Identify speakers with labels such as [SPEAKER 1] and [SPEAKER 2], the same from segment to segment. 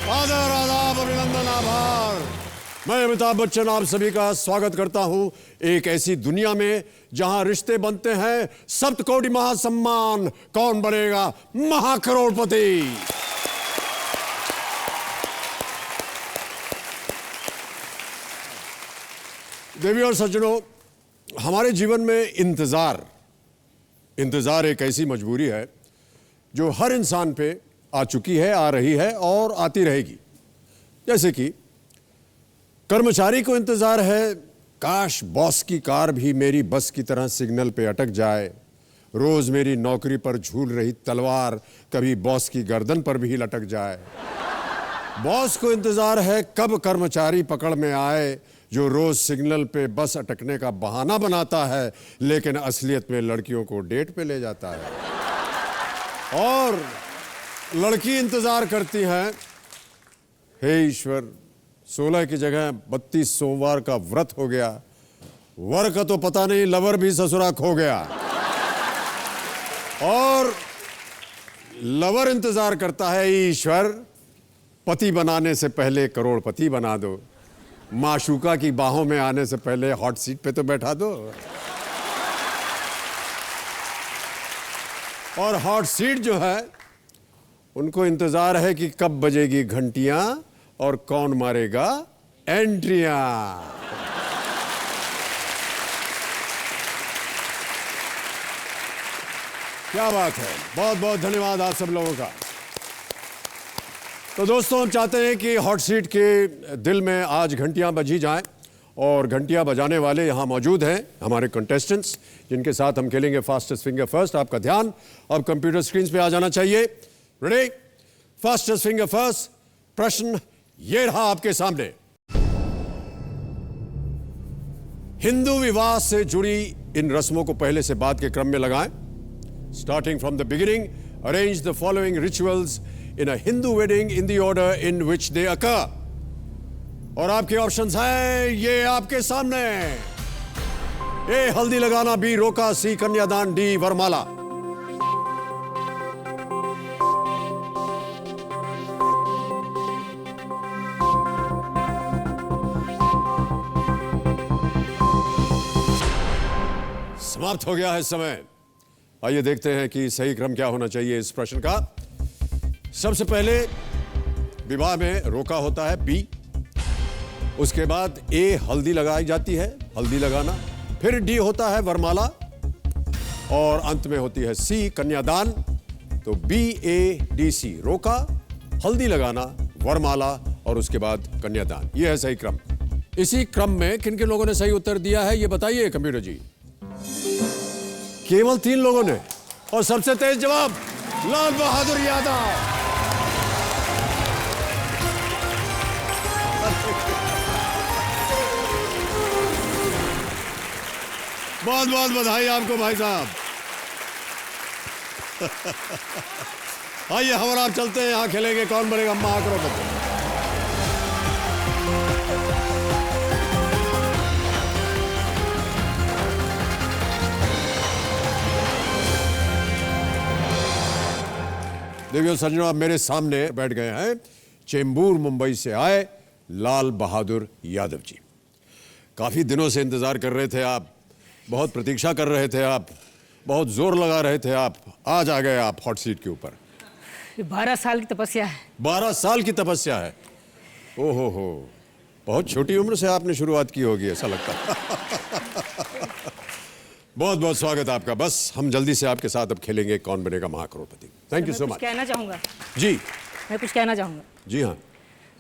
[SPEAKER 1] आदर, आदाब, अभिनंदन, आभार। मैं अमिताभ बच्चन आप सभी का स्वागत करता हूं एक ऐसी दुनिया में जहां रिश्ते बनते हैं सप्तकोटि महासम्मान। कौन बनेगा महाकरोड़पति? देवी और सज्जनों, हमारे जीवन में इंतजार एक ऐसी मजबूरी है जो हर इंसान पे आ चुकी है, आ रही है और आती रहेगी। जैसे कि कर्मचारी को इंतजार है, काश बॉस की कार भी मेरी बस की तरह सिग्नल पे अटक जाए। रोज मेरी नौकरी पर झूल रही तलवार कभी बॉस की गर्दन पर भी लटक जाए। बॉस को इंतजार है कब कर्मचारी पकड़ में आए जो रोज सिग्नल पे बस अटकने का बहाना बनाता है, लेकिन असलियत में लड़कियों को डेट पे ले जाता है। और लड़की इंतजार करती है, हे ईश्वर 16 की जगह 32 सोमवार का व्रत हो गया। वर का तो पता नहीं, लवर भी ससुरा खो गया। और लवर इंतजार करता है, ईश्वर पति बनाने से पहले करोड़पति बना दो। माशूका की बाहों में आने से पहले हॉट सीट पे तो बैठा दो। और हॉट सीट जो है उनको इंतजार है कि कब बजेगी घंटियां और कौन मारेगा एंट्रियां। क्या बात है, बहुत बहुत धन्यवाद आप सब लोगों का। तो दोस्तों, हम चाहते हैं कि हॉट सीट के दिल में आज घंटियां बजी जाएं और घंटियां बजाने वाले यहां मौजूद हैं हमारे कंटेस्टेंट्स, जिनके साथ हम खेलेंगे फास्टेस्ट फिंगर फर्स्ट। आपका ध्यान अब कंप्यूटर स्क्रीन पे आ जाना चाहिए। रेडी? फास्टेस्ट फिंगर फर्स्ट प्रश्न ये रहा आपके सामने। हिंदू विवाह से जुड़ी इन रस्मों को पहले से बाद के क्रम में लगाएं। Starting from the beginning, arrange the following rituals in a Hindu wedding in the order in which they occur. और आपके ऑप्शंस हैं ये आपके सामने। ए हल्दी लगाना, बी रोका, सी कन्यादान, डी वरमाला। समाप्त हो गया है समय। आइए देखते हैं कि सही क्रम क्या होना चाहिए इस प्रश्न का। सबसे पहले विवाह में रोका होता है, बी। उसके बाद ए हल्दी लगाई जाती है, हल्दी लगाना। फिर डी होता है वरमाला और अंत में होती है सी कन्यादान। तो बी ए डी सी, रोका, हल्दी लगाना, वरमाला और उसके बाद कन्यादान। यह है सही क्रम। इसी क्रम में किन किन लोगों ने सही उत्तर दिया है ये बताइए कंप्यूटर जी। केवल 3 लोगों ने, और सबसे तेज जवाब लाल बहादुर यादव। बहुत बहुत बधाई आपको भाई साहब। आइए हम और आप चलते हैं, यहां खेलेंगे कौन बनेगा महाकरोड़पति। देखिए सज्जनों, आप मेरे सामने बैठ गए हैं चेंबूर मुंबई से आए लाल बहादुर यादव जी। काफी दिनों से इंतजार कर रहे थे आप, बहुत प्रतीक्षा कर रहे थे आप, बहुत जोर लगा रहे थे आप। आज आ गए आप हॉट सीट के ऊपर।
[SPEAKER 2] 12 साल की तपस्या है।
[SPEAKER 1] 12 साल की तपस्या है। ओहो हो, बहुत छोटी उम्र से आपने शुरुआत की होगी ऐसा लगता है। बहुत बहुत स्वागत आपका। बस हम जल्दी से आपके साथ अब खेलेंगे कौन बनेगा महाकरोड़पति। Thank you so much.
[SPEAKER 2] कहना चाहूंगा
[SPEAKER 1] जी।
[SPEAKER 2] मैं कुछ कहना चाहूंगा
[SPEAKER 1] जी हाँ।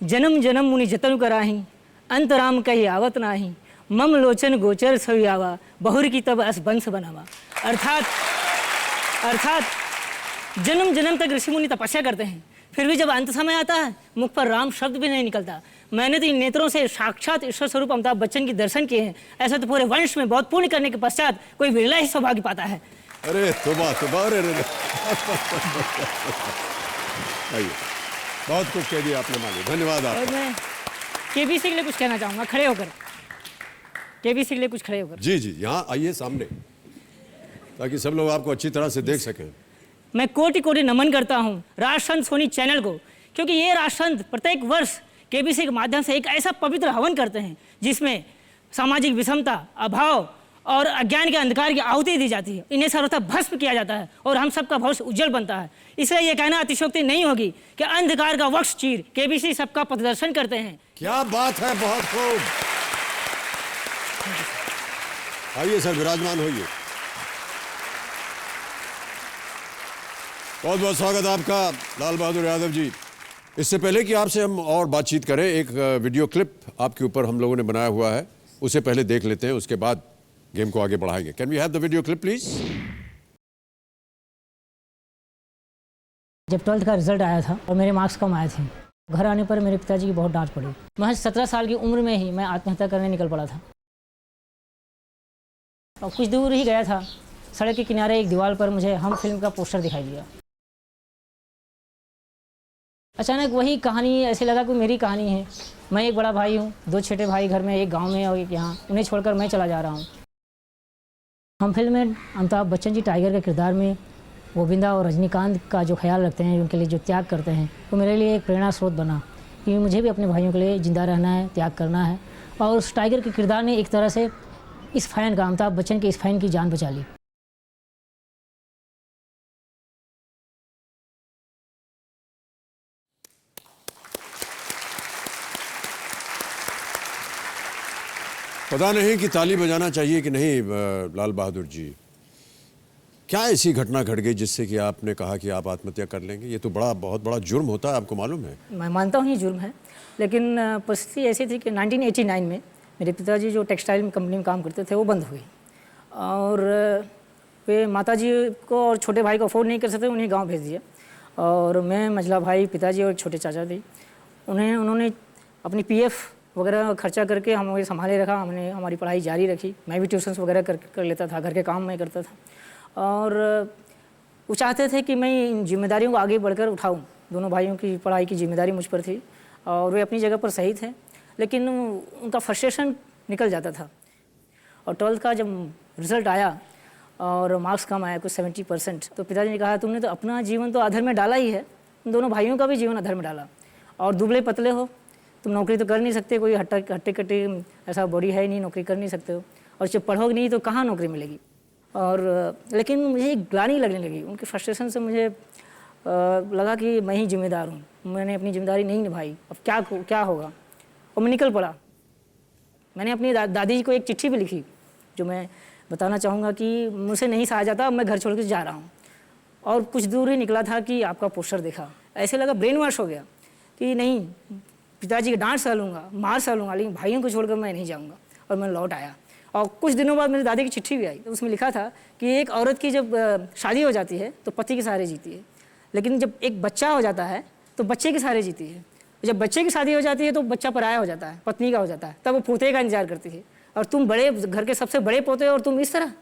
[SPEAKER 2] जन्म जन्म मुनि जतन कराही, अंतराम कही आवत नाही, मम लोचन गोचर सभी आवा, बहुर की तब अस बंस बनावा। अर्थात जन्म जन्म तक ऋषि मुनि तपस्या करते हैं, फिर भी जब अंत समय आता है मुख पर राम शब्द भी नहीं निकलता। मैंने तो इन नेत्रों से साक्षात ईश्वर स्वरूप अमिताभ बच्चन की दर्शन किए हैं। ऐसा तो पूरे वंश में बहुत पुण्य करने के पश्चात कोई विरला ही सौभाग्य पाता है।
[SPEAKER 1] अरे तोबा तोबा, अरे आइए, बहुत कुछ कह दिया आपने मालिक, धन्यवाद आपका।
[SPEAKER 2] और मैं केबीसी के लिए कुछ कहना चाहूँगा, खड़े होकर। केबीसी के लिए कुछ खड़े होकर।
[SPEAKER 1] जी जी, यहाँ आइए सामने, ताकि सब लोग आपको अच्छी तरह से देख सकें।
[SPEAKER 2] मैं कोटि कोटि नमन करता हूँ राजसंत सोनी चैनल को क्योंकि ये राष्ट्रसंत प्रत्येक वर्ष केबीसी के माध्यम से एक ऐसा पवित्र हवन करते हैं जिसमें सामाजिक विषमता, अभाव और अज्ञान के अंधकार की आहुति दी जाती है। इन्हें सर्वथा भस्म किया जाता है और हम सबका भविष्य उज्जवल बनता है। इसलिए ये कहना अतिशयोक्ति नहीं होगी कि अंधकार का वक्ष चीर केबीसी सबका पथदर्शन करते हैं।
[SPEAKER 1] क्या बात है, बहुत खूब। आइए सर, विराजमान होइए। बहुत बहुत स्वागत आपका लाल बहादुर यादव जी। इससे पहले कि आपसे हम और बातचीत करें, एक वीडियो क्लिप आपके ऊपर हम लोगों ने बनाया हुआ है, उसे पहले देख लेते हैं, उसके बाद गेम को आगे बढ़ाएंगे। Can we have the video clip please?
[SPEAKER 2] जब 12th का रिजल्ट आया था और मेरे मार्क्स कम आए थे, घर आने पर मेरे पिताजी की बहुत डांट पड़ी। महज 17 साल की उम्र में ही मैं आत्महत्या करने निकल पड़ा था। और कुछ दूर ही गया था, सड़क के किनारे एक दीवार पर मुझे हम फिल्म का पोस्टर दिखाई दिया। अचानक वही कहानी ऐसे लगा कि मेरी कहानी है। मैं एक बड़ा भाई हूँ, 2 छोटे भाई घर में, एक गांव में और एक यहाँ। उन्हें छोड़कर मैं चला जा रहा हूँ। हम फिल्म में अमिताभ बच्चन जी टाइगर के किरदार में गोविंदा और रजनीकांत का जो ख्याल रखते हैं, उनके लिए जो त्याग करते हैं, वो मेरे लिए एक प्रेरणा स्रोत बना कि मुझे भी अपने भाइयों के लिए ज़िंदा रहना है, त्याग करना है। और उस टाइगर के किरदार ने एक तरह से इस फैन का, अमिताभ बच्चन के इस फैन की जान बचा ली।
[SPEAKER 1] पता नहीं कि ताली बजाना चाहिए कि नहीं लाल बहादुर जी। क्या ऐसी घटना घट गई जिससे कि आपने कहा कि आप आत्महत्या कर लेंगे? ये तो बहुत बड़ा जुर्म होता है, आपको मालूम है।
[SPEAKER 2] मैं मानता हूँ ये जुर्म है, लेकिन परिस्थिति ऐसी थी कि 1989 में मेरे पिताजी जो टेक्सटाइल कंपनी में काम करते थे वो बंद हुई और वे माताजी को और छोटे भाई को अफोर्ड नहीं कर सकते, उन्हें गाँव भेज दिया। और मैं, मझला भाई, पिताजी और छोटे चाचा थे, उन्होंने अपनी PF वगैरह खर्चा करके हमें संभाले रखा। हमने हमारी पढ़ाई जारी रखी। मैं भी ट्यूशन्स वगैरह कर लेता था, घर के काम मैं करता था। और वो चाहते थे कि मैं इन जिम्मेदारियों को आगे बढ़कर उठाऊं। दोनों भाइयों की पढ़ाई की जिम्मेदारी मुझ पर थी और वे अपनी जगह पर सही थे, लेकिन उनका फ्रस्ट्रेशन निकल जाता था। और 12th का जब रिज़ल्ट आया और मार्क्स कम आया, कुछ 70%, तो पिताजी ने कहा, तुमने तो अपना जीवन तो अधर में डाला ही है, दोनों भाइयों का भी जीवन अधर में डाला। और दुबले पतले हो, तुम नौकरी तो कर नहीं सकते, कोई हट्टे कट्टे ऐसा बॉडी है ही नहीं, नौकरी कर नहीं सकते हो। और जब पढ़ोगे नहीं तो कहाँ नौकरी मिलेगी। और लेकिन मुझे ग्लानि लगने लगी उनके फ्रस्ट्रेशन से। मुझे लगा कि मैं ही जिम्मेदार हूँ, मैंने अपनी जिम्मेदारी नहीं निभाई, अब क्या होगा। और मैं निकल पड़ा। मैंने अपनी दादी को एक चिट्ठी भी लिखी, जो मैं बताना चाहूँगा कि मुझसे नहीं सहा जाता, अब मैं घर छोड़ कर जा रहा हूँ। और कुछ दूर ही निकला था कि आपका पोस्टर देखा, ऐसे लगा ब्रेन वॉश हो गया कि नहीं, पिताजी की डांट सह लूँगा, मार सह लूँगा, लेकिन भाइयों को छोड़कर मैं नहीं जाऊँगा। और मैं लौट आया। और कुछ दिनों बाद मेरी दादी की चिट्ठी भी आई, तो उसमें लिखा था कि एक औरत की जब शादी हो जाती है तो पति के सहारे जीती है, लेकिन जब एक बच्चा हो जाता है तो बच्चे के सहारे जीती है। जब बच्चे की शादी हो जाती है तो बच्चा पराया हो जाता है, पत्नी का हो जाता है, तब वो पोते का इंतजार करती है। और तुम बड़े घर के सबसे बड़े पोते हो और तुम इस तरह।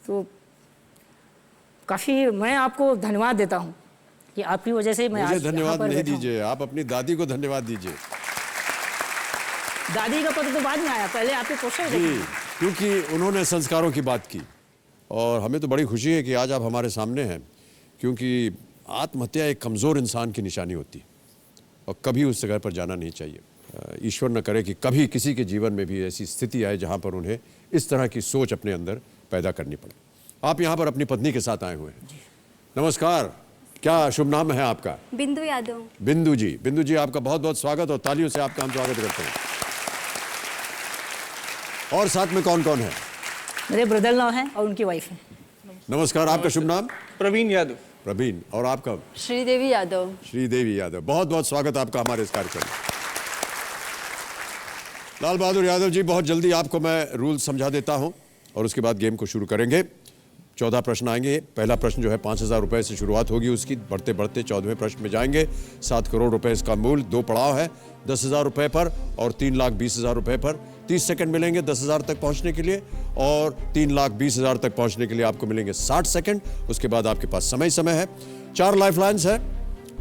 [SPEAKER 2] तो काफ़ी मैं आपको धन्यवाद देता हूँ कि आपकी वजह से मैं
[SPEAKER 1] मुझे धन्यवाद नहीं दीजिए, आप अपनी दादी को धन्यवाद दीजिए।
[SPEAKER 2] दादी का पता तो बाद में आया, पहले आपके पोस्टर
[SPEAKER 1] जी, क्योंकि उन्होंने संस्कारों की बात की। और हमें तो बड़ी खुशी है कि आज आप हमारे सामने हैं, क्योंकि आत्महत्या एक कमज़ोर इंसान की निशानी होती है और कभी उस जगह पर जाना नहीं चाहिए। ईश्वर न करे कि कभी किसी के जीवन में भी ऐसी स्थिति आए जहाँ पर उन्हें इस तरह की सोच अपने अंदर पैदा करनी पड़े। आप यहाँ पर अपनी पत्नी के साथ आए हुए हैं। नमस्कार, क्या शुभ नाम है आपका?
[SPEAKER 3] बिंदु यादव।
[SPEAKER 1] बिंदु जी, आपका बहुत बहुत स्वागत और तालियों से आपका हम स्वागत करते हैं। और साथ में कौन कौन है?
[SPEAKER 2] मेरे ब्रदर लॉ हैं और उनकी वाइफ है।
[SPEAKER 1] नमस्कार, आपका शुभ नाम?
[SPEAKER 4] प्रवीण यादव।
[SPEAKER 1] प्रवीण, और आपका?
[SPEAKER 3] श्रीदेवी यादव।
[SPEAKER 1] श्रीदेवी यादव, बहुत बहुत स्वागत आपका हमारे इस कार्यक्रम में। लाल बहादुर यादव जी, बहुत जल्दी आपको मैं रूल समझा देता हूं और उसके बाद गेम को शुरू करेंगे। 14 प्रश्न आएंगे। पहला प्रश्न जो है 5,000 रुपए से शुरुआत होगी उसकी, बढ़ते बढ़ते 14वें प्रश्न में जाएंगे। 7 करोड़ रुपए इसका मूल। 2 पड़ाव है, 10,000 रुपए पर और 3,20,000 रुपए पर। 30 सेकंड मिलेंगे 10,000 तक पहुंचने के लिए और 3,20,000 तक पहुंचने के लिए आपको मिलेंगे 60 सेकंड। उसके बाद आपके पास समय है। 4 लाइफलाइंस है,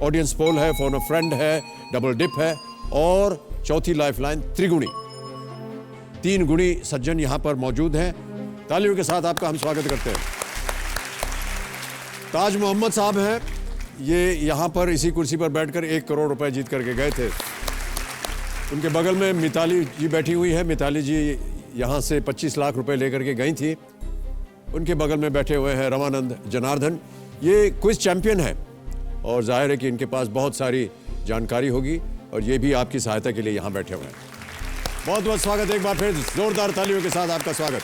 [SPEAKER 1] ऑडियंस पोल है, फोन अ फ्रेंड है, डबल डिप है और चौथी लाइफलाइन त्रिगुणी। 3 गुणी सज्जन यहां पर मौजूद हैं। तालियों के साथ आपका हम स्वागत करते हैं। ताज मोहम्मद साहब हैं, ये यहाँ पर इसी कुर्सी पर बैठकर 1 करोड़ रुपए जीत करके गए थे। उनके बगल में मिताली जी बैठी हुई है। मिताली जी यहाँ से 25 लाख रुपए लेकर के गई थी। उनके बगल में बैठे हुए हैं रमानंद जनार्दन। ये क्विज चैंपियन है और जाहिर है कि इनके पास बहुत सारी जानकारी होगी और ये भी आपकी सहायता के लिए यहाँ बैठे हुए हैं। बहुत बहुत स्वागत, एक बार फिर जोरदार तालियों के साथ आपका स्वागत।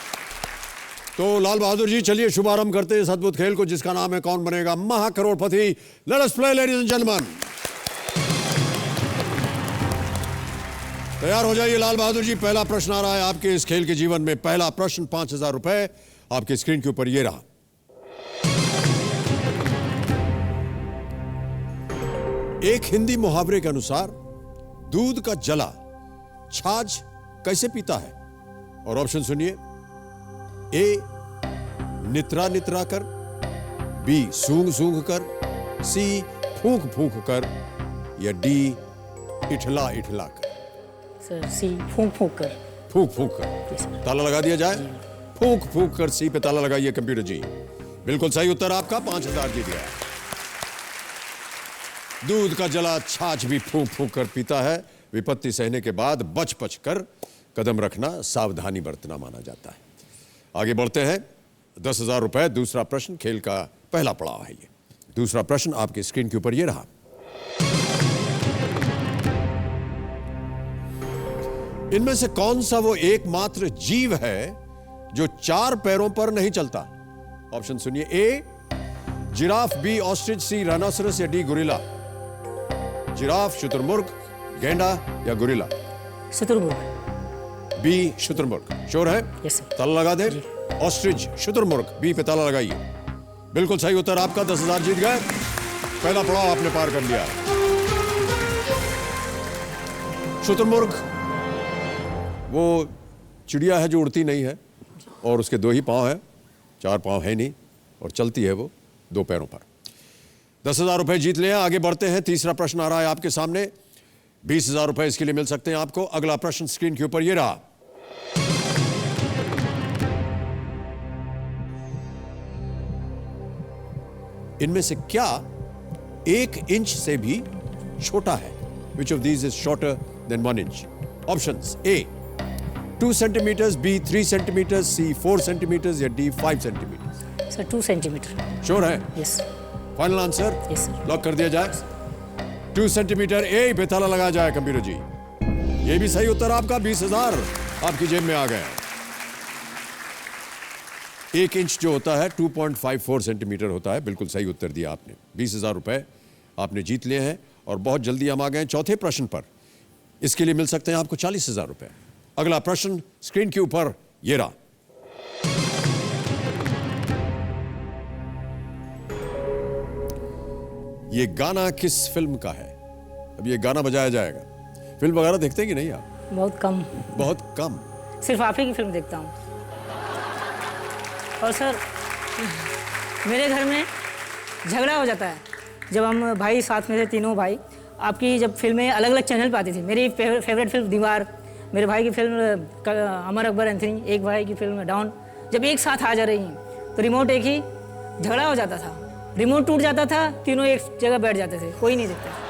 [SPEAKER 1] तो लाल बहादुर जी, चलिए शुभारंभ करते हैं इस अद्भुत खेल को जिसका नाम है कौन बनेगा महाकरोड़पति। Let us play ladies and gentleman. तैयार हो जाइए लाल बहादुर जी। पहला प्रश्न आ रहा है आपके इस खेल के जीवन में। पहला प्रश्न 5000 रुपए आपके स्क्रीन के ऊपर ये रहा। एक हिंदी मुहावरे के अनुसार दूध का जला छाछ कैसे पीता है? और ऑप्शन सुनिए। ए नित्रा नित्रा कर, बी सूंघ सूंघ कर, सी फूंक फूंक कर, या डी इठला इठला कर।
[SPEAKER 2] सर सी फूंक फूंक कर।
[SPEAKER 1] फूंक फूंक कर ताला लगा दिया जाए। फूंक फूंक कर सी पे ताला लगाइए कंप्यूटर जी। बिल्कुल सही उत्तर आपका। 5000 जीत गया। दूध का जला छाछ भी फूंक फूंक कर पीता है। विपत्ति सहने के बाद बच बच कर कदम रखना सावधानी बरतना माना जाता है। आगे बढ़ते हैं। 10,000 रुपए दूसरा प्रश्न खेल का पहला पड़ाव है ये। दूसरा प्रश्न आपके स्क्रीन के ऊपर ये रहा। इनमें से कौन सा वो एकमात्र जीव है जो 4 पैरों पर नहीं चलता? ऑप्शन सुनिए। ए जिराफ, बी ऑस्ट्रिच, सी राइनोसरस, या डी गोरिल्ला। जिराफ, शुतुरमुर्ग, गेंडा या गोरिल्ला?
[SPEAKER 2] शुतुरमुर्ग।
[SPEAKER 1] बी शुतुरमुर्ग। श्योर है?
[SPEAKER 2] Yes sir.
[SPEAKER 1] ताला लगा दे। ऑस्ट्रिच, शुतुरमुर्ग, बी पे ताला लगाइए। बिल्कुल सही उत्तर आपका। 10,000 जीत गए। पहला पड़ाव आपने पार कर लिया। शुतुरमुर्ग वो चिड़िया है जो उड़ती नहीं है और उसके 2 ही पांव है, 4 पांव है नहीं, और चलती है वो 2 पैरों पर। 10,000 रुपए जीत लिए। आगे बढ़ते हैं। तीसरा प्रश्न आ रहा है आपके सामने। 20,000 रुपए इसके लिए मिल सकते हैं आपको। अगला प्रश्न स्क्रीन के ऊपर ये रहा। इनमें से क्या 1 इंच से भी छोटा है? Which of these is shorter than 1 inch? Options: A 2 centimeters, B 3 centimeters, C 4 centimeters, या D 5 centimeters?
[SPEAKER 2] Sir 2 centimetre.
[SPEAKER 1] Sure है?
[SPEAKER 2] Yes.
[SPEAKER 1] Final answer?
[SPEAKER 2] Yes sir.
[SPEAKER 1] Lock कर दिया जाए। 2 सेंटीमीटर। ए पे ताला लगा जाए कंप्यूटर जी। ये भी सही उत्तर आपका। 20,000 आपकी जेब में आ गए। 1 इंच जो होता है 2.54 सेंटीमीटर होता है। बिल्कुल सही उत्तर दिया आपने। 20,000 रुपए आपने जीत लिए हैं और बहुत जल्दी हम आ गए चौथे प्रश्न पर। इसके लिए मिल सकते हैं आपको 40,000 रुपए। अगला प्रश्न स्क्रीन के ऊपर ये रहा। ये गाना किस फिल्म का है? अब ये गाना बजाया जाएगा। फिल्म वगैरह देखते हैं कि नहीं आप?
[SPEAKER 2] बहुत कम।
[SPEAKER 1] बहुत कम।
[SPEAKER 2] सिर्फ आप ही की फिल्म देखता हूँ। और सर मेरे घर में झगड़ा हो जाता है जब हम भाई साथ में थे, तीनों भाई। आपकी जब फिल्में अलग अलग चैनल पर आती थी। मेरी फेवरेट फिल्म दीवार, मेरे भाई की फिल्म अमर अकबर एंथनी, एक भाई की फिल्म डॉन, जब एक साथ आ जा रही हैं तो रिमोट एक ही, झगड़ा हो जाता था। रिमोट टूट जाता था, तीनों एक जगह बैठ जाते थे, कोई नहीं देखता।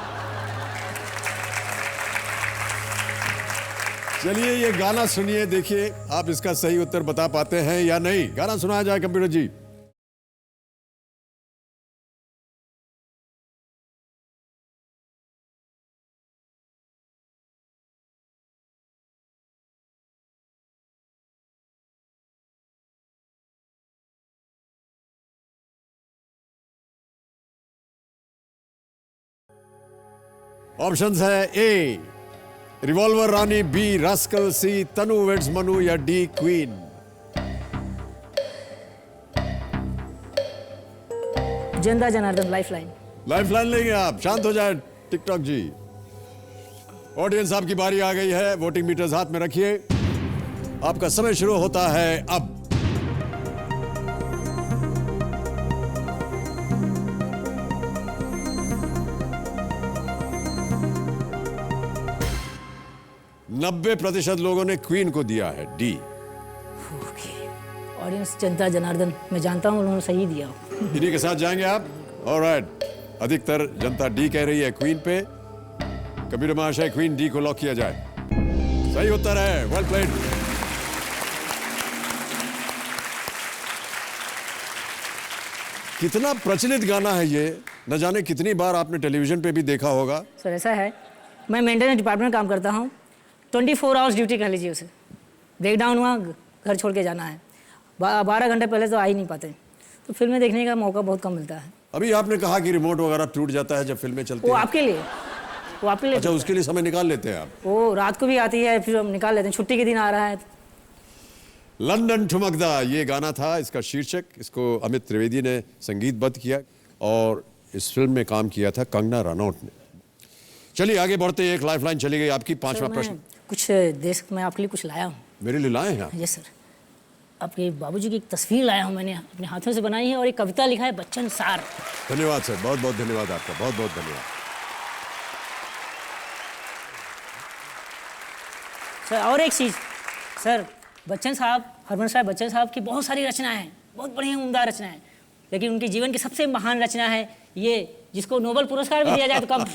[SPEAKER 1] चलिए ये गाना सुनिए, देखिए आप इसका सही उत्तर बता पाते हैं या नहीं। गाना सुनाया जाए कंप्यूटर जी। ऑप्शंस है। ए रिवॉल्वर रानी, बी रास्कल, सी तनु वेड्स मनु, या डी क्वीन?
[SPEAKER 2] जिंदा जनार्दन, लाइफलाइन।
[SPEAKER 1] लाइफलाइन लेंगे आप? शांत हो जाए टिकटॉक जी। ऑडियंस आपकी बारी आ गई है। वोटिंग मीटर्स हाथ में रखिए। आपका समय शुरू होता है अब। नब्बे 90% लोगों ने क्वीन को दिया है डी।
[SPEAKER 2] ऑडियंस जनता जनार्दन, मैं जानता हूं उन्होंने सही दिया।
[SPEAKER 1] इन्हीं के साथ जाएंगे आप? ऑलराइट, अधिकतर जनता डी कह रही है क्वीन पे। कबीर महाशय, क्वीन डी को लॉक किया जाए। सही उत्तर है, वेल प्लेड। कितना प्रचलित गाना है ये, न जाने कितनी बार आपने टेलीविजन पे भी देखा होगा।
[SPEAKER 2] सर ऐसा है, मैं मेंटेनेंस डिपार्टमेंट में काम करता हूँ। 24 आवर्स ड्यूटी कह लीजिए उसे। ब्रेक डाउन हुआ, घर छोड़ के जाना है। 12 घंटे पहले तो आ ही नहीं पाते, तो फिल्में देखने का मौका बहुत कम मिलता है।
[SPEAKER 1] अभी आपने कहा कि रिमोट वगैरह टूट जाता है जब फिल्में चलती
[SPEAKER 2] वो
[SPEAKER 1] हैं।
[SPEAKER 2] आपके लिए, वो आपके लिए।
[SPEAKER 1] अच्छा, उसके लिए समय निकाल लेते हैं आप।
[SPEAKER 2] वो रात को भी आती है, फिर हम निकाल लेते हैं। छुट्टी के दिन आ रहा है।
[SPEAKER 1] लंदन ठुमकदा ये गाना था, इसका शीर्षक। इसको अमित त्रिवेदी ने संगीतबद्ध किया और इस फिल्म में काम किया था कंगना रनौत ने। चलिए आगे बढ़ते, एक लाइफलाइन चली गई आपकी। पांचवा प्रश्न।
[SPEAKER 2] कुछ देश मैं आपके लिए कुछ लाया हूँ।
[SPEAKER 1] मेरे लिए लाए हैं आप?
[SPEAKER 2] यस सर, आपके बाबूजी की एक तस्वीर लाया हूँ, मैंने अपने हाथों से बनाई है और एक कविता लिखा है बच्चन सार।
[SPEAKER 1] धन्यवाद सर, बहुत बहुत धन्यवाद आपका, बहुत बहुत धन्यवाद।
[SPEAKER 2] सर और एक चीज़ सर, बच्चन साहब, हरमन साहब बच्चन साहब की बहुत सारी रचनाएं हैं, बहुत बढ़िया उम्दा रचनाएं हैं, लेकिन उनके जीवन की सबसे महान रचना है ये, जिसको नोबेल पुरस्कार भी दिया जाए तो कब।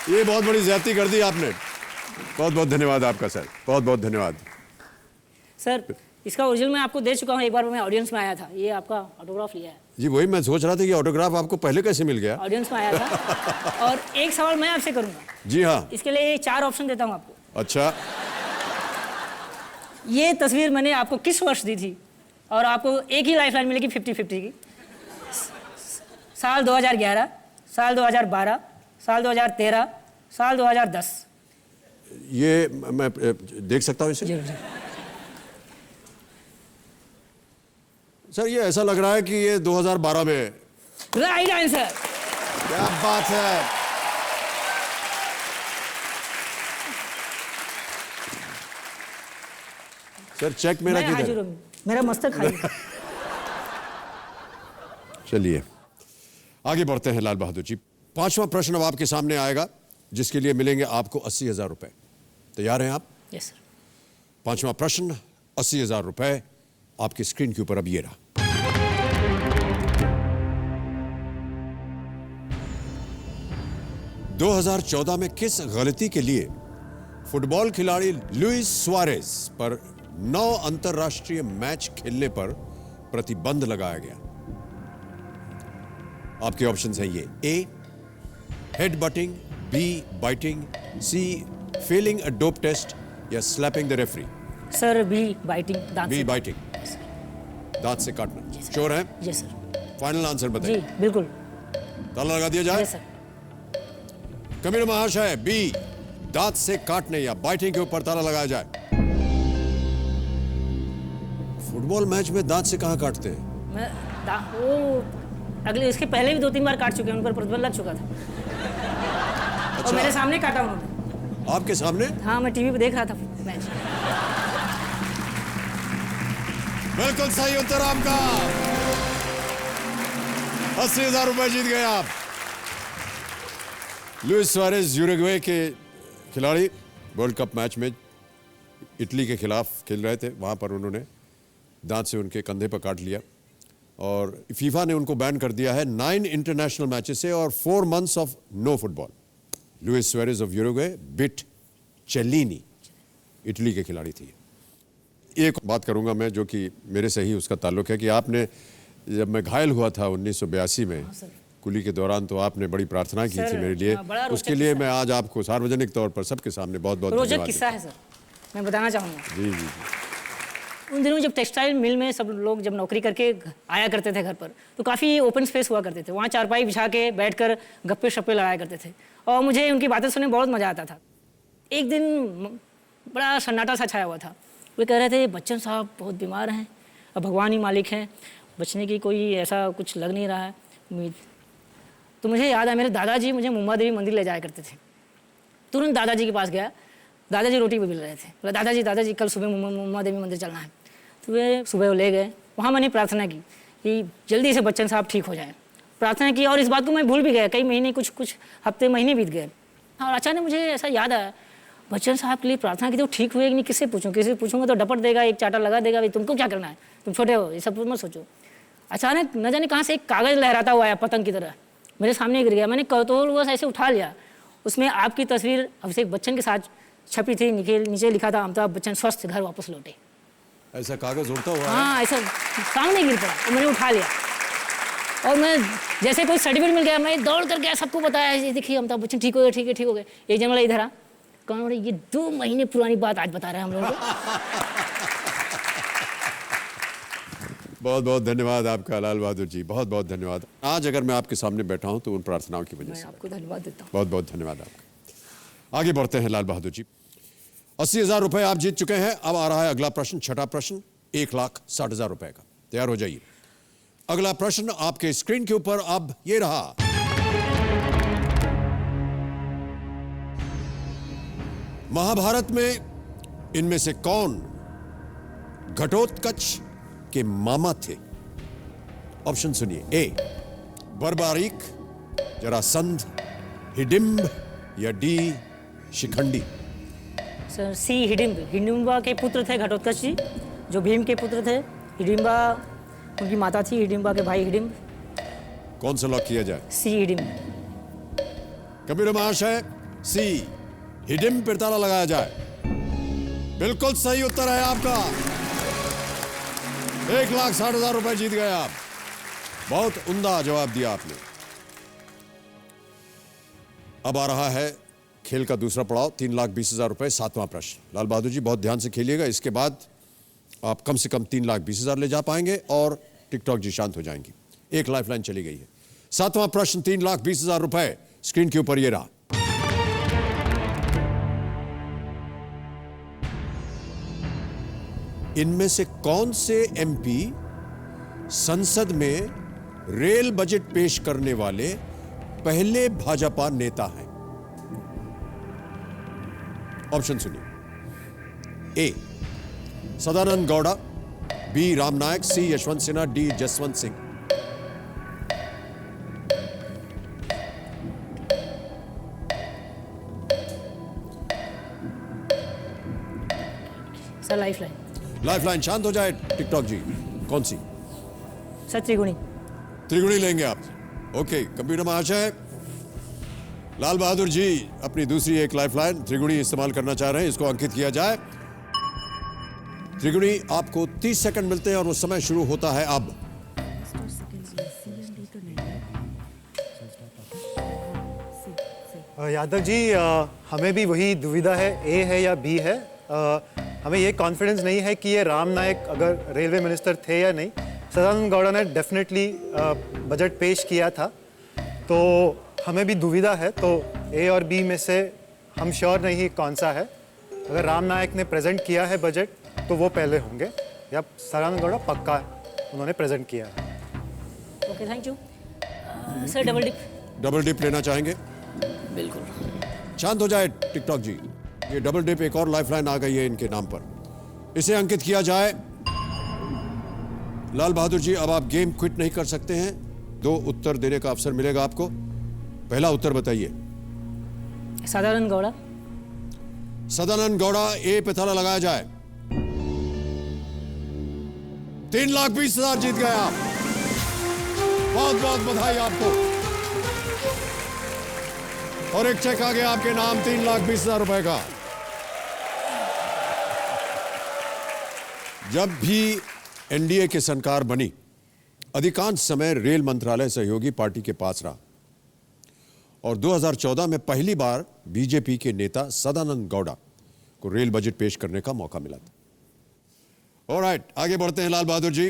[SPEAKER 1] ये बहुत बड़ी ज्यादती कर दी आपने। बहुत बहुत धन्यवाद आपका सर, बहुत बहुत धन्यवाद।
[SPEAKER 2] सर इसका ओरिजिनल मैं आपको दे चुका हूँ, एक बार मैं ऑडियंस में आया था, ये आपका ऑटोग्राफ लिया है।
[SPEAKER 1] जी वही मैं सोच रहा था कि ऑटोग्राफ आपको पहले कैसे मिल गया।
[SPEAKER 2] ऑडियंस में आया था। और एक सवाल मैं आपसे करूंगा।
[SPEAKER 1] जी हाँ।
[SPEAKER 2] इसके लिए 4 ऑप्शन देता हूँ आपको।
[SPEAKER 1] अच्छा,
[SPEAKER 2] ये तस्वीर मैंने आपको किस वर्ष दी थी और आपको एक ही लाइफलाइन मिलेगी 50-50 की। साल 2011, साल 2012, साल 2013, साल 2010।
[SPEAKER 1] ये मैं देख सकता हूँ इसे?
[SPEAKER 2] जरूर।
[SPEAKER 1] सर ये ऐसा लग रहा है कि ये 2012 में।
[SPEAKER 2] Right answer.
[SPEAKER 1] क्या बात है। सर चेक मेरा
[SPEAKER 2] मैं
[SPEAKER 1] किधर
[SPEAKER 2] हाजिर
[SPEAKER 1] है?
[SPEAKER 2] हूँ, मेरा मस्तक हाजिर।
[SPEAKER 1] चलिए आगे बढ़ते हैं लाल बहादुर जी। पांचवा प्रश्न अब आपके सामने आएगा, जिसके लिए मिलेंगे आपको 80,000 रुपए। तैयार हैं आप?
[SPEAKER 2] Yes sir.
[SPEAKER 1] पांचवा प्रश्न, 80,000 रुपए आपकी स्क्रीन के ऊपर अब ये रहा। – 2014 में किस गलती के लिए फुटबॉल खिलाड़ी लुइस सुआरेज पर 9 अंतरराष्ट्रीय मैच खेलने पर प्रतिबंध लगाया गया? आपके ऑप्शंस हैं ये: A head butting, B biting, C failing a dope test, या slapping the referee.
[SPEAKER 2] Sir B biting, दांत
[SPEAKER 1] बी
[SPEAKER 2] से।
[SPEAKER 1] बाइटिंग, दांत से काटना। श्योर है?
[SPEAKER 2] Yes sir.
[SPEAKER 1] फाइनल आंसर
[SPEAKER 2] जी
[SPEAKER 1] बताइए।
[SPEAKER 2] बिल्कुल।
[SPEAKER 1] ताला लगा दिया जाए?
[SPEAKER 2] Yes sir.
[SPEAKER 1] कबीर महाशय, बी दांत से काटने या बाइटिंग के ऊपर ताला लगाया जाए। फुटबॉल मैच में दांत से कहां काटते हैं?
[SPEAKER 2] मैं वो अगले इसके पहले भी 2-3 बार काट चुके हैं, उन पर प्रतिबंध लग चुका था। और मेरे सामने काटा उन्होंने।
[SPEAKER 1] आपके सामने?
[SPEAKER 2] हाँ, मैं टीवी पे देख रहा था मैच।
[SPEAKER 1] बिल्कुल सही उत्तर आपका। 80,000 रुपए जीत गए आप। लुइस सुआरेज यूरुग्वे के खिलाड़ी वर्ल्ड कप मैच में इटली के खिलाफ खेल रहे थे। वहां पर उन्होंने दांत से उनके कंधे पर काट लिया और फीफा ने उनको बैन कर दिया है 9 इंटरनेशनल मैचेस से और 4 months off no football. Luis Suarez of Uruguay bit Chiellini, Italy के खिलाड़ी थी। एक बात करूंगा मैं जो कि मेरे से ही उसका ताल्लुक है कि आपने, जब मैं घायल हुआ था 1982 में कुली के दौरान, तो आपने बड़ी प्रार्थना की
[SPEAKER 2] सर,
[SPEAKER 1] थी मेरे लिए।
[SPEAKER 2] बड़ा रोचक
[SPEAKER 1] उसके लिए
[SPEAKER 2] किस्सा
[SPEAKER 1] मैं आज आपको सार्वजनिक तौर पर सबके सामने बहुत बहुत
[SPEAKER 2] रोचक
[SPEAKER 1] धन्यवाद
[SPEAKER 2] किस्सा है सर, मैं बताना चाहूँगा।
[SPEAKER 1] देता हूं। जी जी जी।
[SPEAKER 2] उन दिनों जब टेक्सटाइल मिल में सब लोग जब नौकरी करके आया करते थे घर पर, तो काफ़ी ओपन स्पेस हुआ करते थे। वहाँ चारपाई बिछा के बैठकर गप्पे शप्पे लगाया करते थे और मुझे उनकी बातें सुनने बहुत मज़ा आता था। एक दिन बड़ा सन्नाटा सा छाया हुआ था। वे कह रहे थे बच्चन साहब बहुत बीमार हैं, अब भगवान ही मालिक हैं, बचने की कोई ऐसा कुछ लग नहीं रहा है उम्मीद। तो मुझे याद है मेरे दादाजी मुझे मुंबा देवी मंदिर ले जाया करते थे। तुरंत दादाजी के पास गया, दादाजी रोटी भी बेल रहे थे। बोला दादाजी कल सुबह मुंबा देवी मंदिर चलना है। तो वे सुबह ले गए। वहाँ मैंने प्रार्थना की कि जल्दी से बच्चन साहब ठीक हो जाएं। प्रार्थना की और इस बात को मैं भूल भी गया। कई महीने, कुछ हफ्ते महीने बीत गए और अचानक मुझे ऐसा याद आया, बच्चन साहब के लिए प्रार्थना की तो ठीक हुएगी नहीं, किससे पूछूं? किसी से पूछूंगा तो डपट देगा, एक चाटा लगा देगा, भाई तुमको क्या करना है, तुम छोटे हो, ये सब मत सोचो। अचानक न जाने कहाँ से एक कागज़ लहराता हुआ आया पतंग की तरह, मेरे सामने गिर गया। मैंने कौतूहलवश ऐसे उठा लिया, उसमें आपकी तस्वीर अभिषेक बच्चन के साथ छपी थी, नीचे लिखा था अमिताभ बच्चन स्वस्थ घर वापस लौटे।
[SPEAKER 1] ऐसा कागज उड़ता हुआ है?
[SPEAKER 2] हाँ, ऐसा सामने गिर पड़ा तो मैंने उठा लिया, और मैं जैसे कोई सर्टिफिकेट मिल गया, मैं दौड़ कर गया, सबको बताया, ये देखिए अमिताभ बच्चन ठीक हो गया, ठीक है, ठीक हो गया। एक जन वाला इधर आ, कौन बोले ये 2 महीने पुरानी बात आज बता रहे हैं हम लोगों को।
[SPEAKER 1] बहुत बहुत धन्यवाद आपका लाल बहादुर जी, बहुत बहुत धन्यवाद। आज अगर मैं आपके सामने बैठा हूं तो उन प्रार्थनाओं की वजह
[SPEAKER 2] मैं
[SPEAKER 1] से।
[SPEAKER 2] आपको धन्यवाद देता हूँ।
[SPEAKER 1] बहुत बहुत धन्यवाद आपका। आगे बढ़ते हैं लाल बहादुर जी। 80,000 रुपए आप जीत चुके हैं। अब आ रहा है अगला प्रश्न, छठा प्रश्न, 1,60,000 रुपए का। तैयार हो जाइए। अगला प्रश्न आपके स्क्रीन के ऊपर अब ये रहा। महाभारत में इनमें से कौन घटोत्कच के मामा थे? ऑप्शन सुनिए। ए बर्बारीक, जरासंध, हिडिंब या डी शिखंडी?
[SPEAKER 2] सर सी हिडिंब। हिडिंबा के पुत्र थे घटोत्कच जी, जो भीम के पुत्र थे। हिडिंबा उनकी माता थी, हिडिंबा के भाई हिडिंब।
[SPEAKER 1] कौन सा लॉक किया जाए?
[SPEAKER 2] सी हिडिंब।
[SPEAKER 1] कबीर महाशय, सी हिडिंब पर ताला लगाया जाए। बिल्कुल सही उत्तर है आपका। 1,60,000 रुपए जीत गए आप। बहुत उम्दा जवाब दिया आपने। अब आ रहा है खेल का दूसरा पड़ाव, 3,20,000 रुपए, 7वां प्रश्न। लाल बहादुर जी बहुत ध्यान से खेलिएगा, इसके बाद आप कम से कम 3,20,000 ले जा पाएंगे और टिकटॉक जी शांत हो जाएंगी। एक लाइफलाइन चली गई है। 7वां प्रश्न, 3,20,000 रुपए स्क्रीन के ऊपर ये रहा। इनमें से कौन से एमपी संसद में रेल बजट पेश करने वाले पहले भाजपा नेता हैं? ऑप्शन सुनिए। A Sadananda Gowda, B Ram Naik, C Yashwant Sinha, D Jaswant Singh.
[SPEAKER 2] Sir lifeline.
[SPEAKER 1] Lifeline शांत हो जाए टिकटॉक जी। कौन सी?
[SPEAKER 2] सर त्रिगुणी।
[SPEAKER 1] त्रिगुणी लेंगे आप? ओके। कंप्यूटर महाशय, लाल बहादुर जी अपनी दूसरी एक लाइफलाइन त्रिगुणी इस्तेमाल करना चाह रहे हैं, इसको अंकित किया जाए। त्रिगुणी आपको 30 सेकंड मिलते हैं और वो समय शुरू होता है अब।
[SPEAKER 4] यादव जी, हमें भी वही दुविधा है, ए है या बी है। हमें ये कॉन्फिडेंस नहीं है कि ये राम नायक अगर रेलवे मिनिस्टर थे या नहीं। सदानंद गौड़ा ने डेफिनेटली बजट पेश किया था, तो हमें भी दुविधा है। तो ए और बी में से हम श्योर नहीं कौन सा है। अगर राम नायक ने प्रेजेंट किया है बजट तो वो पहले होंगे, या सदानंद गौड़ा पक्का उन्होंने प्रेजेंट किया है।
[SPEAKER 2] Okay, thank you. Sir double dip.
[SPEAKER 1] Double dip लेना चाहेंगे?
[SPEAKER 2] बिल्कुल।
[SPEAKER 1] शांत हो जाए टिकटॉक जी। ये डबल डिप एक और लाइफलाइन आ गई है इनके नाम पर, इसे अंकित किया जाए। लाल बहादुर जी अब आप गेम क्विट नहीं कर सकते हैं, 2 उत्तर देने का अवसर मिलेगा आपको। पहला उत्तर बताइए।
[SPEAKER 2] सदानंद गौड़ा।
[SPEAKER 1] सदानंद गौड़ा, ए पे ताला लगाया जाए। 3,20,000 जीत गए आप। बहुत बहुत बधाई आपको। और एक चेक आ गया आपके नाम 3,20,000 रुपए का। जब भी एनडीए की सरकार बनी, अधिकांश समय रेल मंत्रालय सहयोगी पार्टी के पास रहा और 2014 में पहली बार बीजेपी के नेता सदानंद गौड़ा को रेल बजट पेश करने का मौका मिला था। ऑलराइट, आगे बढ़ते हैं लाल बहादुर जी।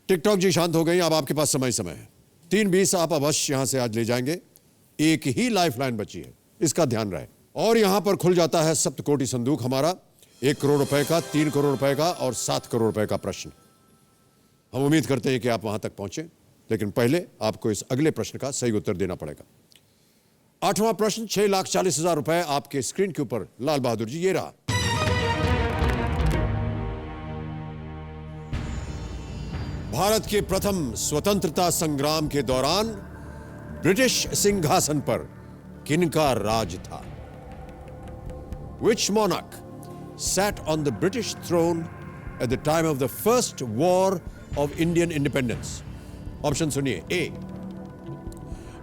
[SPEAKER 1] टिकटॉक जी शांत हो गई, अब आपके पास समय है। 3,20 आप अवश्य यहां से आज ले जाएंगे। एक ही लाइफलाइन बची है, इसका ध्यान रहे। और यहां पर खुल जाता है सप्तकोटि संदूक हमारा, 1 करोड़ रुपए का, 3 करोड़ रुपए का और 7 करोड़ रुपए का प्रश्न। हम उम्मीद करते हैं कि आप वहां तक पहुंचे, लेकिन पहले आपको इस अगले प्रश्न का सही उत्तर देना पड़ेगा। 8वां प्रश्न, 6,40,000 रुपए आपके स्क्रीन के ऊपर। लाल बहादुर जी ये रहा। भारत के प्रथम स्वतंत्रता संग्राम के दौरान ब्रिटिश सिंहासन पर किनका राज था? Which monarch sat on the British throne at the time of the first war of Indian independence? Option सुनिए. A.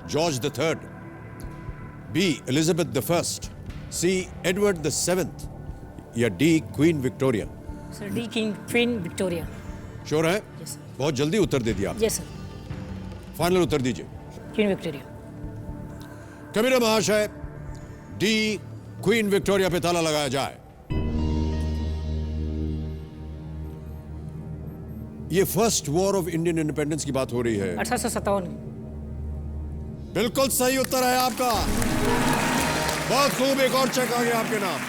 [SPEAKER 1] George III. B. Elizabeth I. C. Edward VII. या D. Queen Victoria.
[SPEAKER 2] Sir D queen Victoria.
[SPEAKER 1] Sure है?
[SPEAKER 2] Yes, sir.
[SPEAKER 1] बहुत जल्दी उत्तर दे दिया.
[SPEAKER 2] Yes sir,
[SPEAKER 1] final उत्तर दीजिए.
[SPEAKER 2] Queen Victoria.
[SPEAKER 1] कबीरा महाशय, D queen Victoria पे ताला लगाया जाए. ये first war of Indian independence की बात हो रही है.
[SPEAKER 2] 1857.
[SPEAKER 1] बिल्कुल सही उत्तर है आपका. बहुत खूब, एक और चेक आ गया आपके नाम.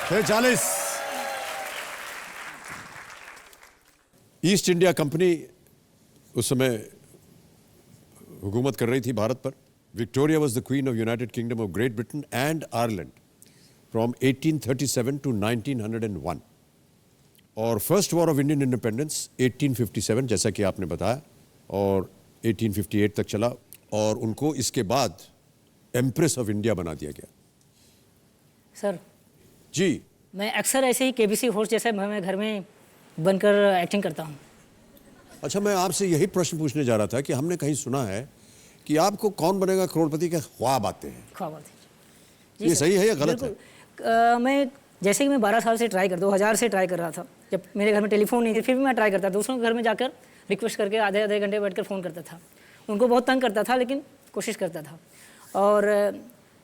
[SPEAKER 1] फिर 40. ईस्ट इंडिया कंपनी उस समय हुकूमत कर रही थी भारत पर. Victoria was the Queen of United Kingdom of Great Britain and Ireland from 1837 to 1901. और first war of Indian independence 1857 जैसा कि आपने बताया, और 1858 तक चला, और उनको इसके बाद एम्प्रेस ऑफ इंडिया बना दिया गया.
[SPEAKER 2] सर
[SPEAKER 1] जी.
[SPEAKER 2] मैं अक्सर ऐसे ही केबीसी होस्ट जैसे मैं घर में बनकर एक्टिंग करता हूँ.
[SPEAKER 1] अच्छा, मैं आपसे यही प्रश्न पूछने जा रहा था कि हमने कहीं सुना है कि आपको कौन बनेगा करोड़पति के ख्वाब आते हैं.
[SPEAKER 2] ख्वाब आते हैं.
[SPEAKER 1] ये सही है या गलत है?
[SPEAKER 2] मैं जैसे कि मैं 12 साल से ट्राई कर 2000 से ट्राई कर रहा था. जब मेरे घर में टेलीफोन नहीं थी फिर भी मैं ट्राई करता. दूसरों के घर में जाकर रिक्वेस्ट करके आधे आधे घंटे बैठकर फ़ोन करता था. उनको बहुत तंग करता था लेकिन कोशिश करता था. और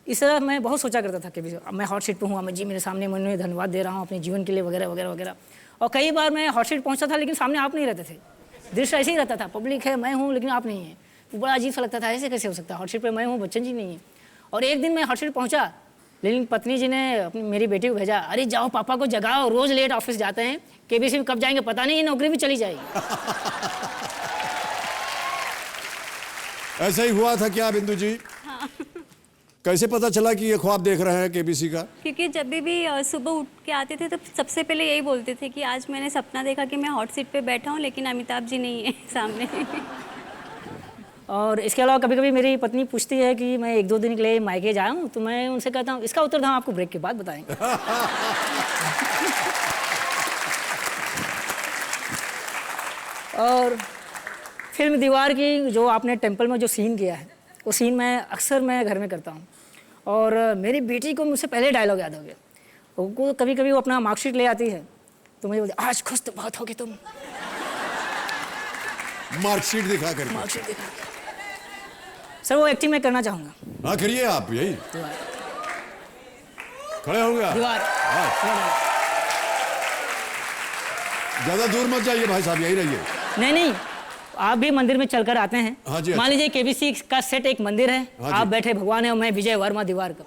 [SPEAKER 2] इस तरह मैं बहुत सोचा करता था कि मैं हॉट सीट पे हूँ, अमित जी मेरे सामने, मैं उन्हें धन्यवाद दे रहा हूँ अपने जीवन के लिए वगैरह वगैरह वगैरह. और कई बार मैं हॉट सीट पहुँचता था लेकिन सामने आप नहीं रहते थे. दृश्य ऐसे ही रहता था, पब्लिक है, मैं हूँ लेकिन आप नहीं हैं. वो बड़ा अजीब सा लगता था, ऐसे कैसे हो सकता है, हॉट सीट पर मैं हूँ, बच्चन जी नहीं है. और एक दिन मैं हॉट सीट पहुँचा लेकिन पत्नी जी ने अपनी मेरी बेटी को भेजा, अरे जाओ पापा को जगाओ, रोज़ लेट ऑफिस जाते हैं, केबीसी में कब जाएंगे पता नहीं, ये नौकरी भी चली जाएगी.
[SPEAKER 1] ऐसा ही हुआ था क्या बिंदु जी?
[SPEAKER 3] हाँ।
[SPEAKER 1] कैसे पता चला कि ये ख्वाब देख रहे हैं केबीसी का?
[SPEAKER 3] क्योंकि जब भी सुबह उठ के आते थे तो सबसे पहले यही बोलते थे कि आज मैंने सपना देखा कि मैं हॉट सीट पे बैठा हूँ लेकिन अमिताभ जी नहीं है सामने.
[SPEAKER 2] और इसके अलावा कभी कभी मेरी पत्नी पूछती है कि मैं 1-2 दिन के लिए मायके जाऊँ, तो मैं उनसे कहता हूँ इसका उत्तर हम आपको ब्रेक के बाद बताएंगे. और फिल्म दीवार की जो आपने टेम्पल में जो सीन किया है, वो सीन मैं घर में करता हूँ. और मेरी बेटी को मुझसे पहले डायलॉग याद हो गया. वो कभी कभी वो अपना मार्कशीट ले आती है तो मुझे बोलती आज खुश तो बहुत होगी तुम.
[SPEAKER 1] मार्कशीट दिखा कर.
[SPEAKER 2] मार्कशीट दिखा. सर वो एक्टिंग मैं करना चाहूँगा.
[SPEAKER 1] हाँ करिए आप. यही
[SPEAKER 2] दीवार
[SPEAKER 1] खड़े होंगे आप.
[SPEAKER 2] दीवार.
[SPEAKER 1] ज्यादा दूर मत जाइए भाई साहब, यही रहिए.
[SPEAKER 2] नहीं, आप भी मंदिर में चलकर आते हैं.
[SPEAKER 1] हाँ जी.
[SPEAKER 2] मान लीजिए केबीसी का सेट एक मंदिर है.
[SPEAKER 1] हाँ
[SPEAKER 2] आप
[SPEAKER 1] जी.
[SPEAKER 2] बैठे भगवान है और मैं विजय वर्मा दीवार का.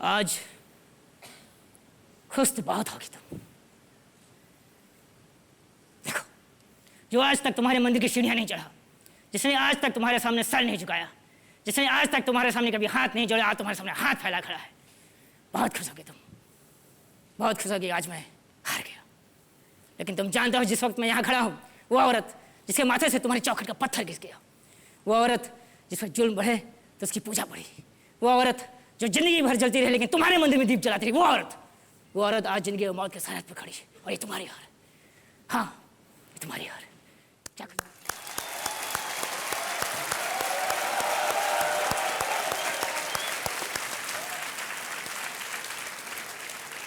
[SPEAKER 2] आज खुश तो बहुत होगी तुम. देखो, जो आज तक तुम्हारे मंदिर की सीढ़ियां नहीं चढ़ा, जिसने आज तक तुम्हारे सामने सर नहीं झुकाया, जिसने आज तक तुम्हारे सामने कभी हाथ नहीं जोड़ा, आज तुम्हारे सामने हाथ फैला खड़ा है. बहुत खुश होगी तुम, बहुत खुश होगी. आज मैं हार गया, लेकिन तुम जानते हो जिस वक्त मैं यहाँ खड़ा हूँ, वो औरत जिसके माथे से तुम्हारी चौखट का पत्थर गिर गया, वो औरत जिस पर जुल्म बढ़े तो उसकी पूजा बढ़ी, वो औरत जो जिंदगी भर जलती रही लेकिन तुम्हारे मंदिर में दीप जलाती रही, वो औरत आज जिंदगी और मौत के सरहद पर खड़ी है. और ये तुम्हारी हार है. हाँ, ये तुम्हारी हार है. क्या कर...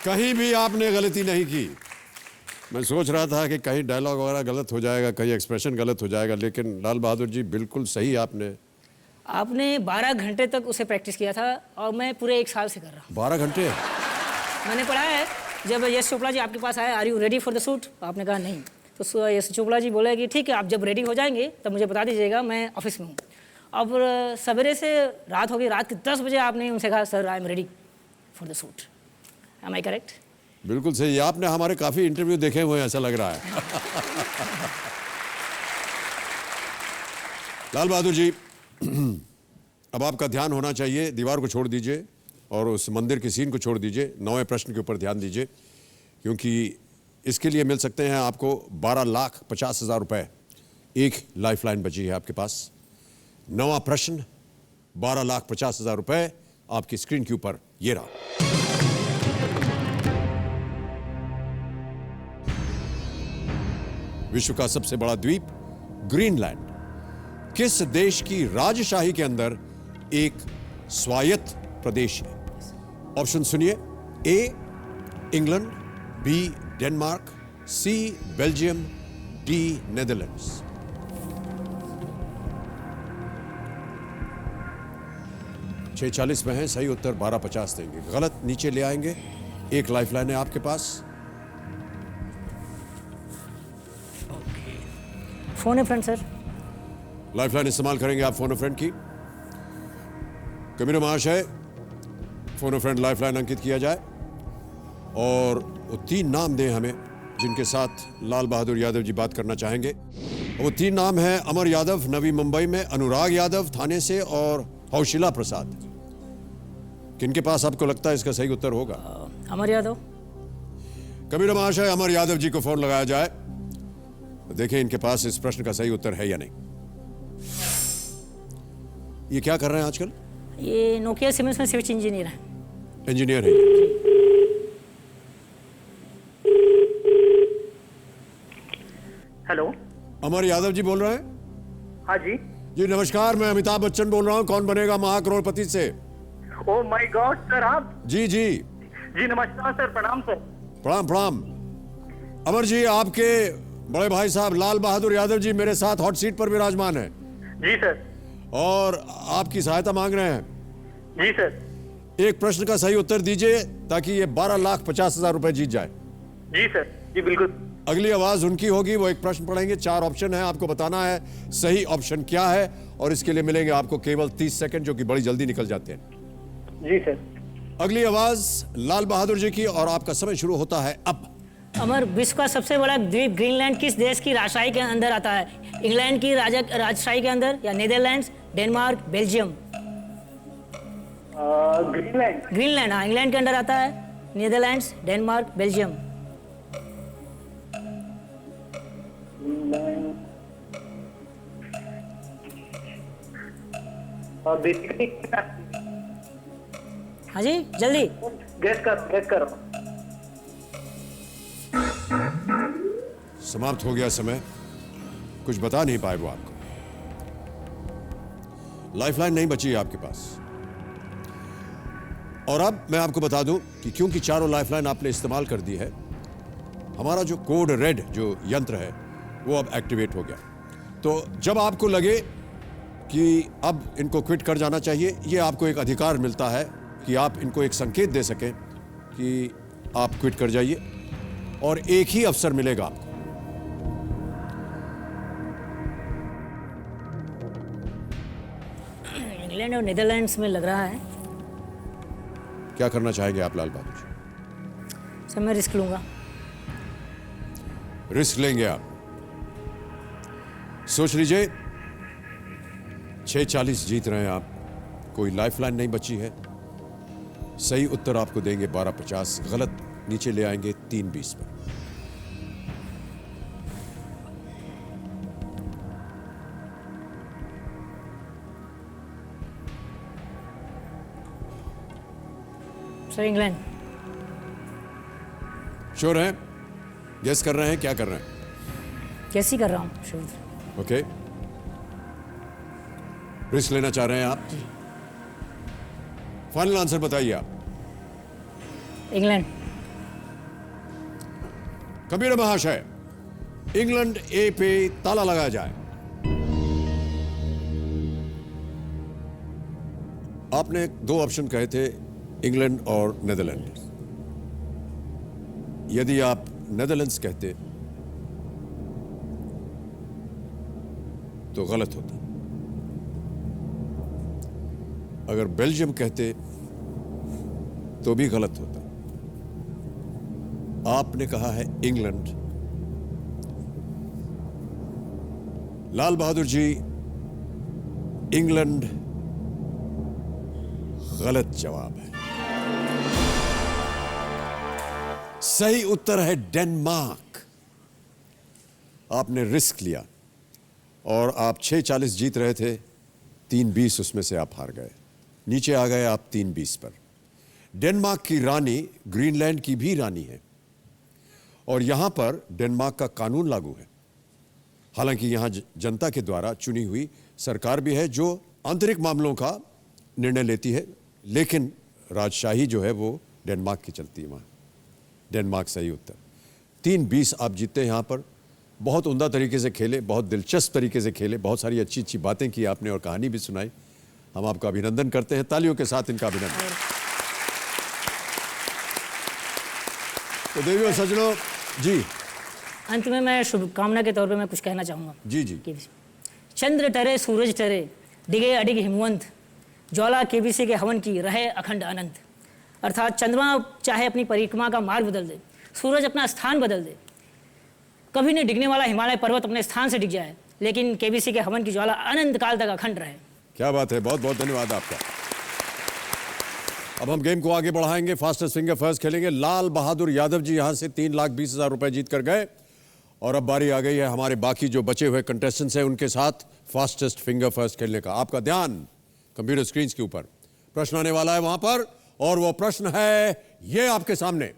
[SPEAKER 1] कहीं भी आपने गलती नहीं की. मैं सोच रहा था कि कहीं डायलॉग वगैरह गलत हो जाएगा, कहीं एक्सप्रेशन गलत हो जाएगा, लेकिन लाल बहादुर जी बिल्कुल सही आपने
[SPEAKER 2] 12 घंटे तक उसे प्रैक्टिस किया था और मैं पूरे 1 साल से कर रहा हूँ.
[SPEAKER 1] 12 घंटे.
[SPEAKER 2] मैंने पढ़ा है, जब यश चोपड़ा जी आपके पास आए, are you ready for the shoot, आपने कहा नहीं, तो यश चोपड़ा जी बोले कि ठीक है आप जब रेडी हो जाएंगे तब मुझे बता दीजिएगा, मैं ऑफिस में हूँ. अब सवेरे से रात हो गई, रात के 10 बजे आपने उनसे कहा sir I am ready for the shoot. Am I correct?
[SPEAKER 1] बिल्कुल सही. आपने हमारे काफी इंटरव्यू देखे हुए हैं ऐसा लग रहा है. लाल बहादुर जी, अब आपका ध्यान होना चाहिए, दीवार को छोड़ दीजिए और उस मंदिर के सीन को छोड़ दीजिए, 9वें प्रश्न के ऊपर ध्यान दीजिए, क्योंकि इसके लिए मिल सकते हैं आपको 12,50,000 रुपए। एक लाइफलाइन बची है आपके पास। 9वां प्रश्न, 12,50,000 रुपए आपकी स्क्रीन के ऊपर ये रहा। विश्व का सबसे बड़ा द्वीप ग्रीनलैंड किस देश की राजशाही के अंदर एक स्वायत्त प्रदेश है? ऑप्शन सुनिए। A England, B Denmark, C Belgium, D Netherlands. छह 40 में है, सही उत्तर 12,50 देंगे, गलत नीचे ले आएंगे। एक लाइफलाइन है आपके पास।
[SPEAKER 2] फोन है फ्रेंड सर।
[SPEAKER 1] लाइफलाइन इस्तेमाल करेंगे आप फोन फ्रेंड की। कबीर महाशय, फोन फ्रेंड लाइफलाइन अंकित किया जाए और वो 3 नाम दें हमें जिनके साथ लाल बहादुर यादव जी बात करना चाहेंगे। वो 3 नाम हैं अमर यादव नवी मुंबई में, अनुराग यादव थाने से और हौशिला प्रसाद। किनके पास आपको लगता है इसका सही उत्तर होगा?
[SPEAKER 2] अमर यादव।
[SPEAKER 1] कबीर महाशय, अमर यादव जी को फोन लगाया जाए। देखें इनके पास इस प्रश्न का सही उत्तर है या नहीं। ये क्या कर रहे हैं आजकल?
[SPEAKER 2] ये नोकिया सीमेंस में स्विच इंजीनियर है।
[SPEAKER 1] इंजीनियर है।
[SPEAKER 5] हेलो,
[SPEAKER 1] अमर यादव जी बोल रहे हैं?
[SPEAKER 5] हाँ जी।
[SPEAKER 1] जी नमस्कार, मैं अमिताभ बच्चन बोल रहा हूँ, कौन बनेगा महाकरोड़पति से।
[SPEAKER 5] ओ माय गॉड सर, आप?
[SPEAKER 1] जी जी
[SPEAKER 5] जी नमस्कार सर, प्रणाम सर।
[SPEAKER 1] प्रणाम प्रणाम। अमर जी, आपके बड़े भाई साहब लाल बहादुर यादव जी मेरे साथ हॉट सीट पर विराजमान है
[SPEAKER 5] जी सर।
[SPEAKER 1] और आपकी सहायता मांग रहे हैं।
[SPEAKER 5] जी सर।
[SPEAKER 1] एक प्रश्न का सही उत्तर दीजिए ताकि ये 12,50,000 रुपए जीत जाए।
[SPEAKER 5] जी सर, जी बिल्कुल।
[SPEAKER 1] अगली आवाज उनकी होगी, वो एक प्रश्न पढ़ेंगे। 4 ऑप्शन है, आपको बताना है सही ऑप्शन क्या है और इसके लिए मिलेंगे आपको केवल 30 सेकंड, जो कि बड़ी जल्दी निकल जाते हैं।
[SPEAKER 5] जी सर।
[SPEAKER 1] अगली आवाज लाल बहादुर जी की और आपका समय शुरू होता है अब।
[SPEAKER 2] अमर, विश्व का सबसे बड़ा द्वीप ग्रीनलैंड किस देश की राजशाही के अंदर आता है? इंग्लैंड की राजशाही के अंदर, या Netherlands, Denmark, Belgium?
[SPEAKER 5] Greenland.
[SPEAKER 2] Greenland, हाँ, इंग्लैंड के अंदर आता है। Netherlands, Denmark, Belgium.
[SPEAKER 5] बेसिकली
[SPEAKER 2] हाँ जी, जल्दी।
[SPEAKER 5] गेस करो।
[SPEAKER 1] समाप्त हो गया समय, कुछ बता नहीं पाए वो आपको। लाइफलाइन नहीं बची है आपके पास। और अब मैं आपको बता दूं कि क्योंकि चारों लाइफलाइन आपने इस्तेमाल कर दी है, हमारा जो कोड रेड जो यंत्र है वो अब एक्टिवेट हो गया। तो जब आपको लगे कि अब इनको क्विट कर जाना चाहिए, ये आपको एक अधिकार मिलता है कि आप इनको एक संकेत दे सकें कि आप क्विट कर जाइए, और एक ही अवसर मिलेगा आपको।
[SPEAKER 2] इंग्लैंड और नीदरलैंड्स में लग रहा है।
[SPEAKER 1] क्या करना चाहेंगे आप लाल बहादुर जी?
[SPEAKER 2] सर मैं रिस्क लूंगा।
[SPEAKER 1] रिस्क लेंगे आप? सोच लीजिए। 6:40 जीत रहे हैं आप, कोई लाइफलाइन नहीं बची है। सही उत्तर आपको देंगे 12,50, गलत नीचे ले आएंगे 3:20 पर।
[SPEAKER 2] Sir England.
[SPEAKER 1] श्योर हैं? गेस कर रहे हैं? क्या कर रहे हैं?
[SPEAKER 2] कैसी कर रहा हूँ शुरू।
[SPEAKER 1] ओके, रिस्क लेना चाह रहे हैं आप? फाइनल आंसर बताइए आप।
[SPEAKER 2] इंग्लैंड।
[SPEAKER 1] कबीर महाशय, इंग्लैंड ए पे ताला लगाया जाए। आपने 2 ऑप्शन कहे थे, इंग्लैंड और नेदरलैंड। यदि आप नेदरलैंड्स कहते तो गलत होता। अगर बेल्जियम कहते तो भी गलत होता। आपने कहा है इंग्लैंड। लाल बहादुर जी, इंग्लैंड गलत जवाब है। सही उत्तर है डेनमार्क। आपने रिस्क लिया और आप 6:40 जीत रहे थे, 3:20 उसमें से आप हार गए, नीचे आ गए आप 3:20 पर। डेनमार्क की रानी ग्रीनलैंड की भी रानी है और यहां पर डेनमार्क का कानून लागू है। हालांकि यहां जनता के द्वारा चुनी हुई सरकार भी है जो आंतरिक मामलों का निर्णय लेती है, लेकिन राजशाही जो है वो डेनमार्क की चलती है वहां। डेनमार्क सही उत्तर। 3:20 आप जीते यहां पर। बहुत उम्दा तरीके से खेले, बहुत दिलचस्प तरीके से खेले, बहुत सारी अच्छी अच्छी बातें की आपने और कहानी भी सुनाई। हम आपका अभिनंदन करते हैं, तालियों के साथ इनका अभिनंदन। तो देवियों सज्जनों जी,
[SPEAKER 2] अंत में मैं शुभकामना के तौर पे मैं कुछ कहना चाहूँगा
[SPEAKER 1] जी जी।
[SPEAKER 2] कि चंद्र टरे सूरज टरे डिगे अडिग हिमवंत ज्वाला केबीसी के हवन की रहे अखंड अनंत। अर्थात चंद्रमा चाहे अपनी परिक्रमा का मार्ग बदल दे, सूरज अपना स्थान बदल दे, कभी नहीं डिगने वाला हिमालय पर्वत अपने स्थान से डिग जाए, लेकिन केबीसी के हवन की ज्वाला अनंत काल तक अखंड रहे।
[SPEAKER 1] क्या बात है, बहुत बहुत धन्यवाद आपका। अब हम गेम को आगे बढ़ाएंगे, फास्टेस्ट फिंगर फर्स्ट खेलेंगे। लाल बहादुर यादव जी यहां से 3,20,000 रुपए जीत कर गए और अब बारी आ गई है हमारे बाकी जो बचे हुए कंटेस्टेंट्स हैं उनके साथ फास्टेस्ट फिंगर फर्स्ट खेलने का। आपका ध्यान कंप्यूटर स्क्रीन के ऊपर, प्रश्न आने वाला है वहां पर और वो प्रश्न है ये आपके सामने।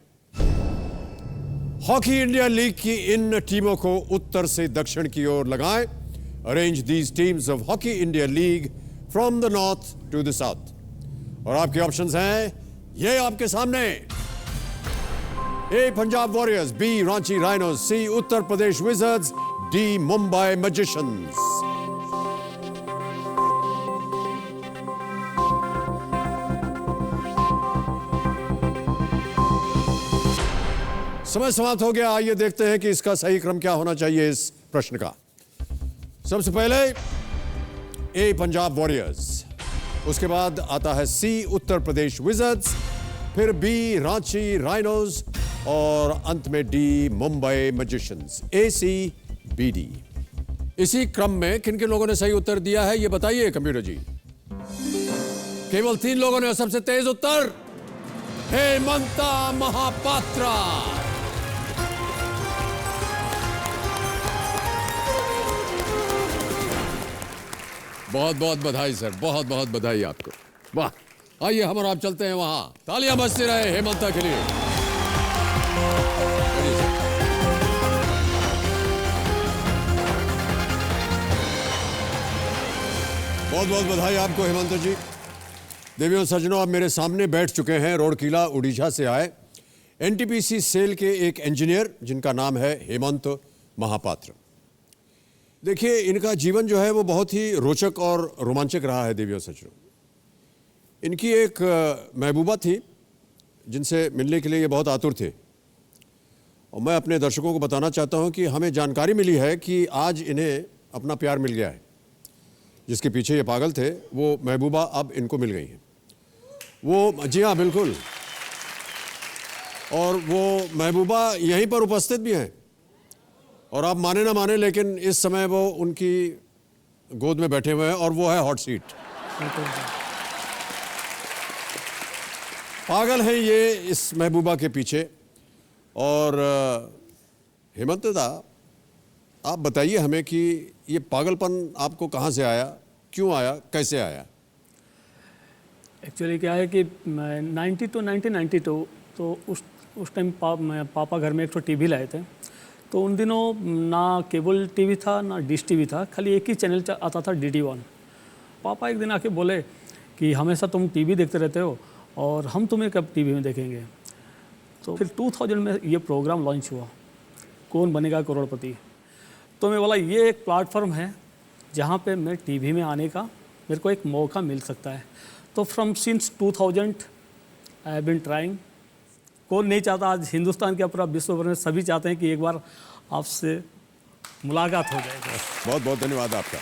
[SPEAKER 1] हॉकी इंडिया लीग की इन टीमों को उत्तर से दक्षिण की ओर लगाएं। Arrange these teams of hockey India league from the north to the south. और आपके ऑप्शंस हैं ये आपके सामने। A Punjab warriors, B Ranchi rhinos, C Uttar Pradesh wizards, D Mumbai magicians. समय समाप्त हो गया। आइए देखते हैं कि इसका सही क्रम क्या होना चाहिए इस प्रश्न का। सबसे पहले ए पंजाब वॉरियर्स, उसके बाद आता है सी उत्तर प्रदेश विजर्ड्स, फिर बी रांची राइनोज और अंत में डी मुंबई मैजिशियंस। ए सी बी डी। इसी क्रम में किन किन लोगों ने सही उत्तर दिया है ये बताइए कंप्यूटर जी। केवल 3 लोगों ने। सबसे तेज उत्तर हेमंता महापात्रा। बहुत बहुत बधाई सर, बहुत बहुत बधाई आपको। वाह। आइए हम और आप चलते हैं वहां। तालियां बजती रहे हेमंता के लिए। बहुत बहुत बधाई आपको हेमंता जी। देवियों सज्जनों, अब मेरे सामने बैठ चुके हैं रोड़किला उड़ीसा से आए एनटीपीसी सेल के एक इंजीनियर जिनका नाम है हेमंत महापात्र। देखिए, इनका जीवन जो है वो बहुत ही रोचक और रोमांचक रहा है देवियों सज्जनों। इनकी एक महबूबा थी जिनसे मिलने के लिए ये बहुत आतुर थे और मैं अपने दर्शकों को बताना चाहता हूं कि हमें जानकारी मिली है कि आज इन्हें अपना प्यार मिल गया है। जिसके पीछे ये पागल थे वो महबूबा अब इनको मिल गई है। वो, जी हाँ बिल्कुल, और वो महबूबा यहीं पर उपस्थित भी हैं और आप माने ना माने लेकिन इस समय वो उनकी गोद में बैठे हुए हैं और वो है हॉट सीट। पागल हैं ये इस महबूबा के पीछे। और हेमंत दा, आप बताइए हमें कि ये पागलपन आपको कहाँ से आया, क्यों आया, कैसे आया?
[SPEAKER 6] एक्चुअली क्या है कि 1992 तो उस टाइम पापा घर में एक टीवी लाए थे। तो उन दिनों ना केबल टीवी था ना डिश टीवी था, खाली एक ही चैनल आता था DD1। पापा एक दिन आके बोले कि हमेशा तुम टीवी देखते रहते हो और हम तुम्हें कब टीवी में देखेंगे। तो फिर 2000 में ये प्रोग्राम लॉन्च हुआ, कौन बनेगा करोड़पति। तो मैं बोला ये एक प्लेटफॉर्म है जहाँ पे मैं टीवी में आने का मेरे को एक मौका मिल सकता है। तो from since 2000 I have been trying. कौन नहीं चाहता, आज हिंदुस्तान के पूरा विश्व भर में सभी चाहते हैं कि एक बार आपसे मुलाकात हो जाएगी।
[SPEAKER 1] बहुत बहुत धन्यवाद आपका।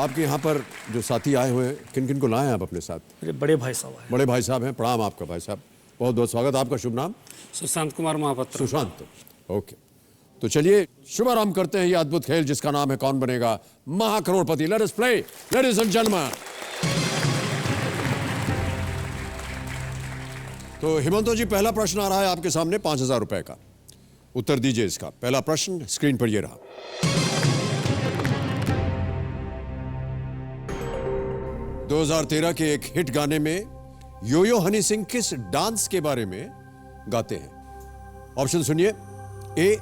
[SPEAKER 1] आपके यहाँ पर जो साथी आए हुए हैं, किन किन को लाए हैं आप अपने साथ?
[SPEAKER 6] मेरे बड़े भाई साहब आए।
[SPEAKER 1] बड़े भाई साहब हैं, प्रणाम आपका भाई साहब, बहुत बहुत स्वागत। आपका शुभ नाम?
[SPEAKER 7] सुशांत कुमार महापात्र।
[SPEAKER 1] सुशांत, ओके। तो चलिए शुभारंभ करते हैं ये अद्भुत खेल जिसका नाम है कौन बनेगा महाकरोड़पति। Let us play ladies and gentleman. तो हिमंतो जी, पहला प्रश्न आ रहा है आपके सामने 5,000 रुपए का। उत्तर दीजिए इसका। पहला प्रश्न स्क्रीन पर ये रहा। 2013 के एक हिट गाने में योयो हनी सिंह किस डांस के बारे में गाते हैं? ऑप्शन सुनिए। ए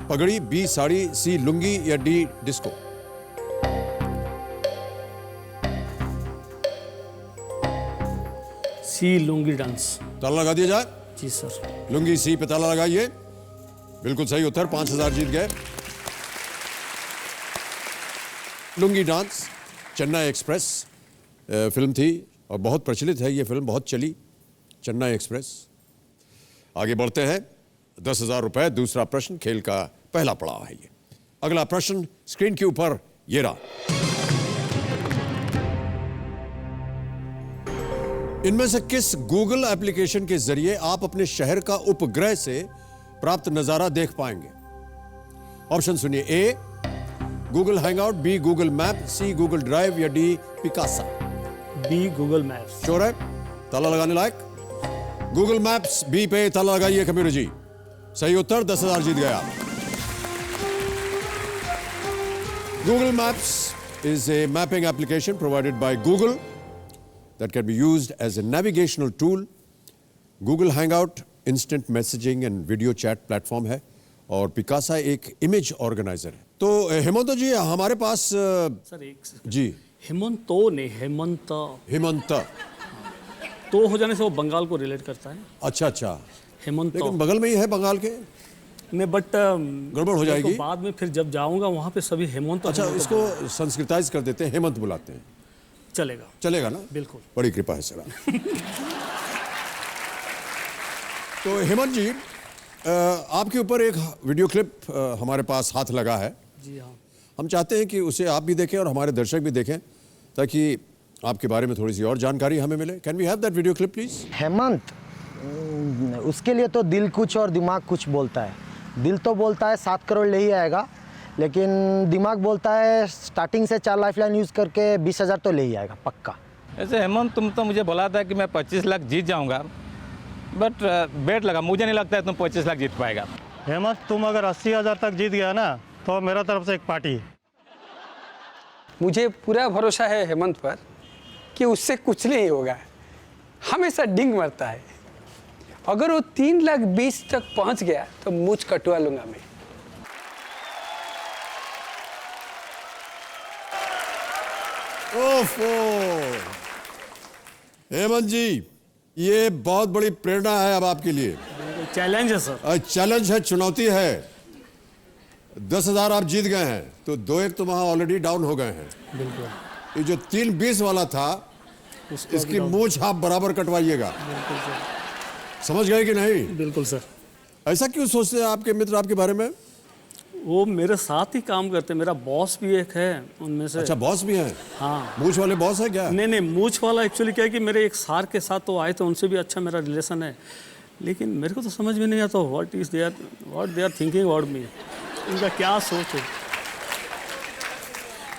[SPEAKER 1] पगड़ी, बी साड़ी, सी लुंगी या डी डिस्को।
[SPEAKER 6] सी लुंगी डांस।
[SPEAKER 1] ताला लगा दिया जाए।
[SPEAKER 6] जी सर।
[SPEAKER 1] लुंगी सी पे ताला लगाइए। बिल्कुल सही उत्तर। 5,000 जीत गए। Lungi dance Chennai express film थी और बहुत प्रचलित है ये फिल्म, बहुत चली चेन्नई एक्सप्रेस। आगे बढ़ते हैं। 10,000 रुपए। दूसरा प्रश्न खेल का पहला पड़ाव है ये। अगला प्रश्न स्क्रीन के ऊपर ये रहा। इनमें से किस गूगल एप्लीकेशन के जरिए आप अपने शहर का उपग्रह से प्राप्त नजारा देख पाएंगे? ऑप्शन सुनिए। A Google hangout, B Google map, C Google drive या D Picasa.
[SPEAKER 6] B Google maps.
[SPEAKER 1] Sure है? ताला लगाने लायक। गूगल मैप्स बी पे ताला लगाइए कबीर जी। सही उत्तर। 10,000 जीत गया। Google maps is a mapping application provided by Google that can be used as a navigational tool. Google Hangout instant messaging and video chat platform है और पिकासा एक इमेज ऑर्गेनाइजर है। तो हेमंत जी हमारे पास
[SPEAKER 6] सर एक
[SPEAKER 1] जी
[SPEAKER 6] हेमंतो ने हेमंत
[SPEAKER 1] हेमंत
[SPEAKER 6] तो हो जाने से वो बंगाल को रिलेट करता है।
[SPEAKER 1] अच्छा अच्छा,
[SPEAKER 6] हेमंत
[SPEAKER 1] लेकिन बगल में ही है बंगाल के।
[SPEAKER 6] नहीं बट
[SPEAKER 1] गड़बड़ हो जाएगी।
[SPEAKER 6] तो बाद में फिर जब जाऊंगा वहाँ पे सभी हेमंत।
[SPEAKER 1] अच्छा, इसको संस्कृताइज कर देते हैं, हेमंत बुलाते हैं।
[SPEAKER 6] चलेगा।
[SPEAKER 1] चलेगा ना?
[SPEAKER 6] बिल्कुल।
[SPEAKER 1] बड़ी कृपा है सर। तो हेमंत जी आपके ऊपर एक वीडियो क्लिप हमारे पास हाथ लगा है।
[SPEAKER 6] जी हाँ।
[SPEAKER 1] हम चाहते हैं कि उसे आप भी देखें और हमारे दर्शक भी देखें ताकि आपके बारे में थोड़ी सी और जानकारी हमें मिले। Can we have that video clip please?
[SPEAKER 7] Hemant, उसके लिए तो दिल कुछ और दिमाग कुछ बोलता है। दिल तो बोलता है 7 करोड़ ले ही आएगा, लेकिन दिमाग बोलता है स्टार्टिंग से 4 लाइफलाइन यूज़ करके 20,000 तो ले ही आएगा पक्का।
[SPEAKER 8] ऐसे हेमंत, तुम तो मुझे बोला था कि मैं 25 लाख जीत जाऊंगा, बट बेट लगा, मुझे नहीं लगता है तुम 25 लाख जीत पाएगा।
[SPEAKER 9] हेमंत, तुम अगर 80,000 तक जीत गया ना तो मेरा तरफ से एक पार्टी।
[SPEAKER 10] मुझे पूरा भरोसा है हेमंत पर कि उससे कुछ नहीं होगा, हमेशा डिंग मरता है। अगर वो 3,20,000 तक पहुंच गया तो मूछ कटवा लूंगा मैं।
[SPEAKER 1] ओफो हेमंत जी, ये बहुत बड़ी प्रेरणा है अब आपके लिए।
[SPEAKER 6] चैलेंज है सर।
[SPEAKER 1] चैलेंज है, चुनौती है। 10,000 आप जीत गए हैं तो 2-1 तो वहां ऑलरेडी डाउन हो गए हैं।
[SPEAKER 6] बिल्कुल।
[SPEAKER 1] ये जो 3-20 वाला था इसकी मूछ आप बराबर कटवाइएगा।
[SPEAKER 6] बिल्कुल सर।
[SPEAKER 1] समझ गए कि नहीं?
[SPEAKER 6] बिल्कुल सर।
[SPEAKER 1] ऐसा क्यों सोचते हैं आपके मित्र आपके बारे में?
[SPEAKER 6] वो मेरे साथ ही काम करते हैं। मेरा बॉस भी एक है उनमें से।
[SPEAKER 1] अच्छा, बॉस भी है?
[SPEAKER 6] हाँ।
[SPEAKER 1] मूछ वाले बॉस है क्या?
[SPEAKER 6] नहीं, मूछ वाला एक्चुअली क्या है कि मेरे एक सार के साथ तो आए थे, उनसे भी अच्छा मेरा रिलेशन है, लेकिन मेरे को तो समझ में नहीं आता what they are thinking about me. उनका क्या सोच है।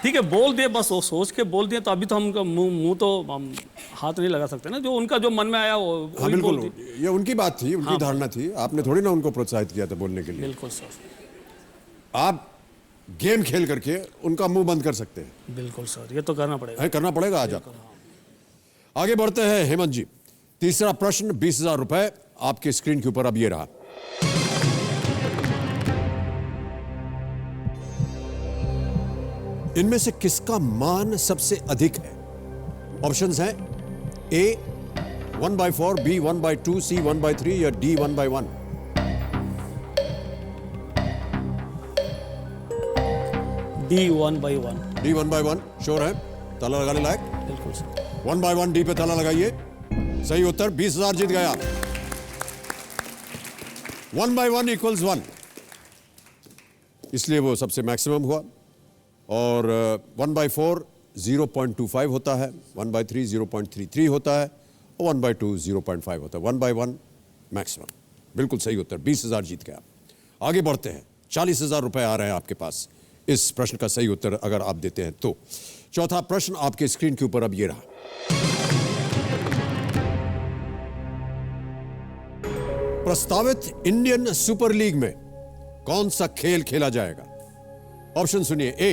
[SPEAKER 6] ठीक है, बोल दिए, बस वो सोच के बोल दिए, तो अभी तो हम मुंह तो हम हाथ नहीं लगा सकते ना। जो उनका जो मन में आया वो
[SPEAKER 1] हाँ, बिल्कुल, ये उनकी बात थी, उनकी धारणा थी। आपने थोड़ी ना उनको प्रोत्साहित किया था बोलने के लिए।
[SPEAKER 6] बिल्कुल सर।
[SPEAKER 1] आप गेम खेल करके उनका मुंह बंद कर सकते हैं।
[SPEAKER 6] बिल्कुल सर, ये तो करना पड़ेगा।
[SPEAKER 1] करना पड़ेगा। आज आप आगे बढ़ते हैं हेमंत जी। तीसरा प्रश्न 20,000 रुपए आपके स्क्रीन के ऊपर अब ये रहा। इनमें से किसका मान सबसे अधिक है? ऑप्शंस हैं ए 1/4, बी 1/2, सी 1/3 या डी 1/1।
[SPEAKER 6] डी 1/1।
[SPEAKER 1] डी 1/1 श्योर है? ताला लगाने लायक?
[SPEAKER 6] बिल्कुल सर।
[SPEAKER 1] 1/1 डी पे ताला लगाइए। सही उत्तर। 20,000 जीत गया। 1/1 = 1, इसलिए वो सबसे मैक्सिमम हुआ। और 1/4 0.25 होता है, 1/3 0.33 होता है और 1/2 0.5 होता है। 1/1 मैक्सिमम। बिल्कुल सही उत्तर। 20,000 जीत गया। आगे बढ़ते हैं। 40,000 रुपए आ रहे हैं आपके पास इस प्रश्न का सही उत्तर अगर आप देते हैं तो। चौथा प्रश्न आपके स्क्रीन के ऊपर अब ये रहा। प्रस्तावित इंडियन सुपर लीग में कौन सा खेल खेला जाएगा? ऑप्शन सुनिए। A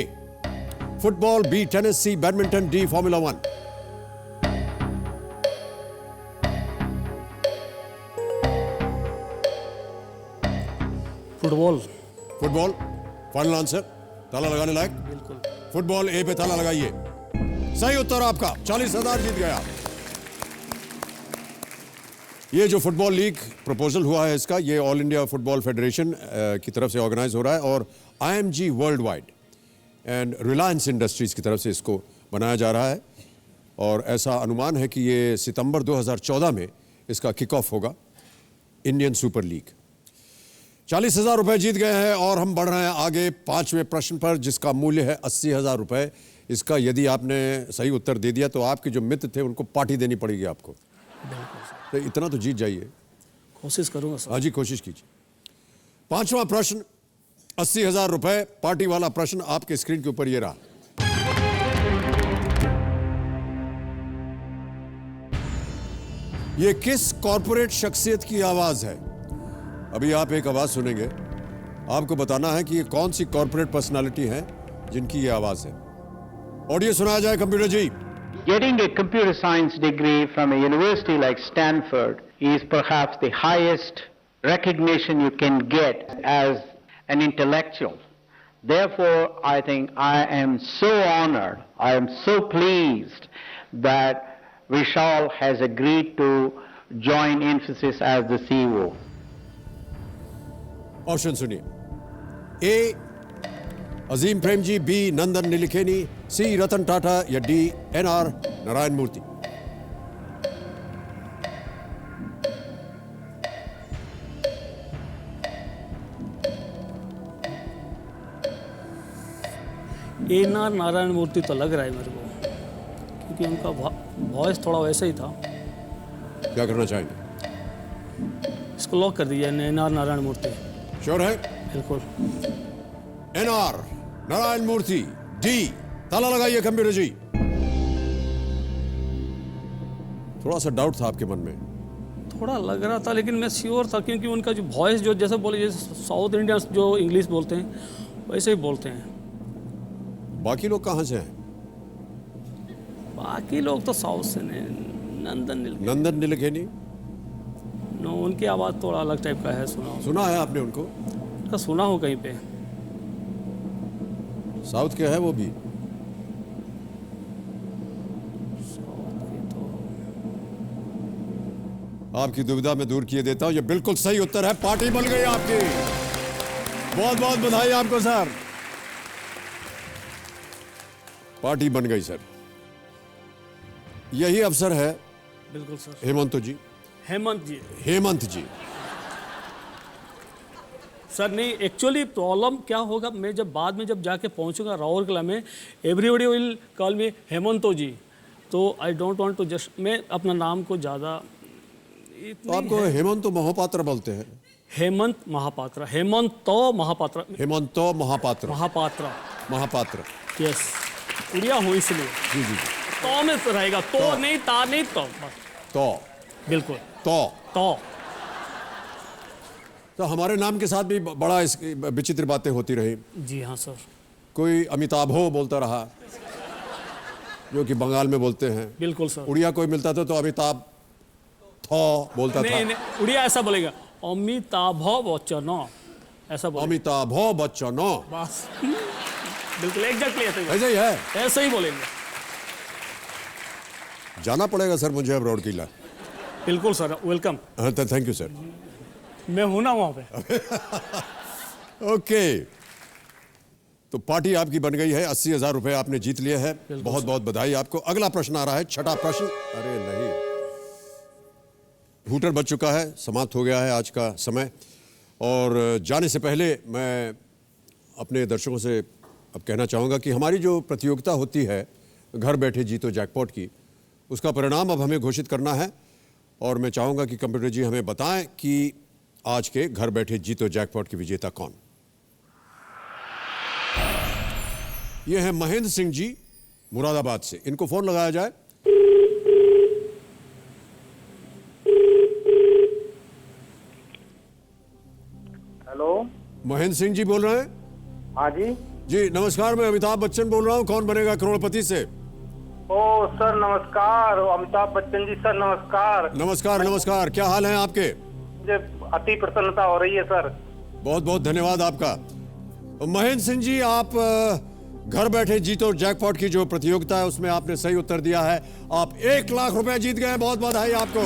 [SPEAKER 1] football, B tennis, C badminton, D formula 1।
[SPEAKER 6] Football.
[SPEAKER 1] Football final answer, ताला लगाने लायक?
[SPEAKER 6] बिल्कुल।
[SPEAKER 1] फुटबॉल ए पे ताला लगाइए। सही उत्तर आपका, 40,000 जीत गया। ये जो फुटबॉल लीग प्रपोजल हुआ है इसका, ये ऑल इंडिया फुटबॉल फेडरेशन की तरफ से ऑर्गेनाइज हो रहा है और IMG world wide and Reliance industries की तरफ से इसको बनाया जा रहा है और ऐसा अनुमान है कि ये सितंबर 2014 में इसका किक ऑफ होगा, इंडियन सुपर लीग। 40,000 रुपए जीत गए हैं और हम बढ़ रहे हैं आगे 5वें प्रश्न पर जिसका मूल्य है 80,000 रुपए। इसका यदि आपने सही उत्तर दे दिया तो आपके जो मित्र थे उनको पार्टी देनी पड़ेगी आपको, तो इतना तो जीत जाइए।
[SPEAKER 6] कोशिश करूंगा सर।
[SPEAKER 1] हाँ जी, कोशिश कीजिए। 5वां प्रश्न 80,000 रुपए, पार्टी वाला प्रश्न आपके स्क्रीन के ऊपर ये रहा। ये किस कॉरपोरेट शख्सियत की आवाज है? अभी आप एक आवाज सुनेंगे, आपको बताना है कि ये कौन सी कॉरपोरेट पर्सनालिटी है जिनकी ये आवाज है। ऑडियो सुनाया जाए computer ji.
[SPEAKER 5] Getting a computer science degree from a university like Stanford is perhaps the highest recognition you can get as an intellectual. Therefore, I think I am so honored, I am so pleased that Vishal has agreed to join Infosys as the CEO.
[SPEAKER 1] Option सुनिए। ए Azim Premji, B नंदन नीलेखेनी, सी रतन टाटा या D NR Narayan मूर्ति।
[SPEAKER 6] NR Narayan मूर्ति तो लग रहा है मेरे को, क्योंकि उनका वॉइस थोड़ा वैसा ही था।
[SPEAKER 1] क्या करना चाहेंगे?
[SPEAKER 6] इसको लॉक कर दीजिए, NR नारायण मूर्ति।
[SPEAKER 1] श्योर है?
[SPEAKER 6] बिल्कुल।
[SPEAKER 1] NR नारायण मूर्ति, डी। ताला लगाइए कंप्यूटर जी। थोड़ा सा डाउट था आपके मन में?
[SPEAKER 6] थोड़ा लग रहा था, लेकिन मैं श्योर था क्योंकि उनका जो वॉइस जो जैसे बोले, जैसे साउथ इंडियंस जो इंग्लिश बोलते हैं वैसे ही बोलते हैं।
[SPEAKER 1] बाकी लोग कहाँ से हैं?
[SPEAKER 6] बाकी लोग तो साउथ से नहीं।
[SPEAKER 1] नंदन नीलेखेनी?
[SPEAKER 6] नो, उनकी आवाज़ थोड़ा अलग टाइप का है।
[SPEAKER 1] सुना है आपने उनको?
[SPEAKER 6] उनका सुना हो कहीं पे।
[SPEAKER 1] साउथ के है वो भी? आपकी दुविधा में दूर किए देता हूं, ये बिल्कुल सही उत्तर है। पार्टी बन गई आपकी, बहुत बहुत बधाई आपको सर, पार्टी बन गई सर। यही अवसर है।
[SPEAKER 6] बिल्कुल सर।
[SPEAKER 1] हेमंत जी। हेमंत जी
[SPEAKER 6] सर, नहीं एक्चुअली प्रॉब्लम क्या होगा, मैं जब बाद में जब जाके पहुंचूंगा राउरकेला में, everybody will call me Hemanto ji, तो I don't want to just, मैं अपना नाम को ज़्यादा
[SPEAKER 1] तो आपको हेमंत महापात्र बोलते हैं?
[SPEAKER 6] हेमंत महापात्र, हेमंतो महापात्र।
[SPEAKER 1] हेमंतो महापात्र।
[SPEAKER 6] महापात्र।
[SPEAKER 1] महापात्र।
[SPEAKER 6] यस, उड़िया हूँ इसलिए।
[SPEAKER 1] जी जी।
[SPEAKER 6] तो में तो रहेगा, तो नहीं, ता नहीं, तो बिल्कुल तो
[SPEAKER 1] हमारे नाम के साथ भी बड़ा विचित्र बातें होती रही।
[SPEAKER 6] जी हाँ सर।
[SPEAKER 1] कोई अमिताभो बोलता रहा, जो कि बंगाल में बोलते हैं।
[SPEAKER 6] बिल्कुल सर।
[SPEAKER 1] उड़िया कोई मिलता था तो अमिताभ थो बोलता था।
[SPEAKER 6] नहीं, उड़िया ऐसा बोलेगा, अमिताभ बच्चन ऐसा बोलेगा।
[SPEAKER 1] अमिताभ बच्चन,
[SPEAKER 6] बस बिल्कुल एग्जैक्टली
[SPEAKER 1] ऐसा ही है,
[SPEAKER 6] ऐसे ही बोलेंगे।
[SPEAKER 1] जाना पड़ेगा सर मुझे अब राउरकेला।
[SPEAKER 6] बिल्कुल सर, वेलकम।
[SPEAKER 1] हाँ, थैंक यू सर।
[SPEAKER 6] मैं हूं ना वहां पे।
[SPEAKER 1] ओके, तो पार्टी आपकी बन गई है, 80,000 रुपए आपने जीत लिए हैं, बहुत बहुत बधाई आपको। अगला प्रश्न आ रहा है, छठा प्रश्न। अरे नहीं, हूटर बज चुका है, समाप्त हो गया है आज का समय। और जाने से पहले मैं अपने दर्शकों से अब कहना चाहूँगा कि हमारी जो प्रतियोगिता होती है घर बैठे जीतो जैकपॉट की, उसका परिणाम अब हमें घोषित करना है। और मैं चाहूँगा कि कंप्यूटर जी हमें बताएं कि आज के घर बैठे जीतो जैकपॉट की विजेता कौन। ये है महेंद्र सिंह जी मुरादाबाद से, इनको फोन लगाया जाए।
[SPEAKER 11] हेलो,
[SPEAKER 1] महेंद्र सिंह जी बोल रहे हैं?
[SPEAKER 11] हाँ जी।
[SPEAKER 1] जी नमस्कार, मैं अमिताभ बच्चन बोल रहा हूँ, कौन बनेगा करोड़पति से।
[SPEAKER 11] ओ सर नमस्कार, अमिताभ बच्चन जी सर नमस्कार।
[SPEAKER 1] नमस्कार नमस्कार, क्या हाल है आपके?
[SPEAKER 11] मुझे अति प्रसन्नता हो रही है सर।
[SPEAKER 1] बहुत बहुत धन्यवाद आपका। महेंद्र सिंह जी, आप घर बैठे जीतो जैकपॉट की जो प्रतियोगिता है उसमें आपने सही उत्तर दिया है, आप 1 लाख रुपए जीत गए। बहुत बधाई आपको।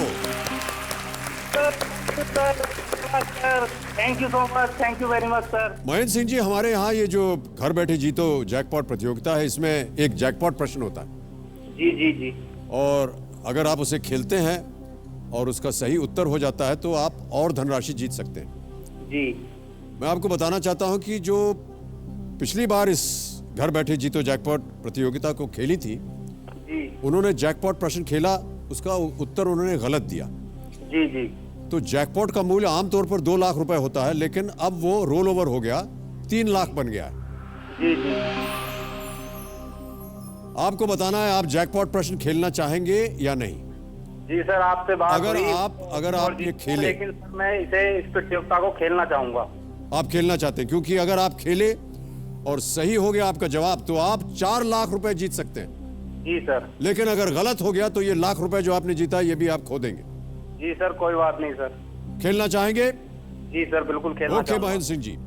[SPEAKER 11] Thank you so much, thank you very much sir.
[SPEAKER 1] Mahendra Singh ji, हमारे यहाँ ये जो घर बैठे जीतो जैकपॉट प्रतियोगिता है इसमें एक जैकपॉट प्रश्न होता है।
[SPEAKER 11] जी जी जी।
[SPEAKER 1] और अगर आप उसे खेलते हैं और उसका सही उत्तर हो जाता है तो आप और धनराशि जीत सकते हैं।
[SPEAKER 11] जी।
[SPEAKER 1] मैं आपको बताना चाहता हूं कि जो पिछली बार इस घर बैठे जीतो जैकपॉट प्रतियोगिता को खेली थी,
[SPEAKER 11] जी।
[SPEAKER 1] उन्होंने जैकपॉट प्रश्न खेला, उसका उत्तर उन्होंने गलत दिया।
[SPEAKER 11] जी जी।
[SPEAKER 1] तो जैकपॉट का मूल्य आमतौर पर 2 लाख रुपए होता है, लेकिन अब वो रोल ओवर हो गया, 3 लाख बन गया है।
[SPEAKER 11] जी जी।
[SPEAKER 1] आपको बताना है आप जैकपॉट प्रश्न खेलना चाहेंगे या नहीं।
[SPEAKER 11] जी सर, आपसे बात
[SPEAKER 1] अगर
[SPEAKER 11] हुई
[SPEAKER 1] आप ये खेले,
[SPEAKER 11] लेकिन सर मैं इस प्रतियोगिता को खेलना चाहूंगा।
[SPEAKER 1] आप खेलना चाहते हैं, क्योंकि अगर आप खेले और सही हो गया आपका जवाब तो आप 4 लाख रुपए जीत सकते हैं।
[SPEAKER 11] जी सर।
[SPEAKER 1] लेकिन अगर गलत हो गया तो ये लाख रुपए जो आपने जीता ये भी आप खो देंगे।
[SPEAKER 11] जी सर, कोई बात नहीं सर।
[SPEAKER 1] खेलना चाहेंगे?
[SPEAKER 11] जी सर, बिल्कुल खेलना
[SPEAKER 1] ओके महेंद्र सिंह जी,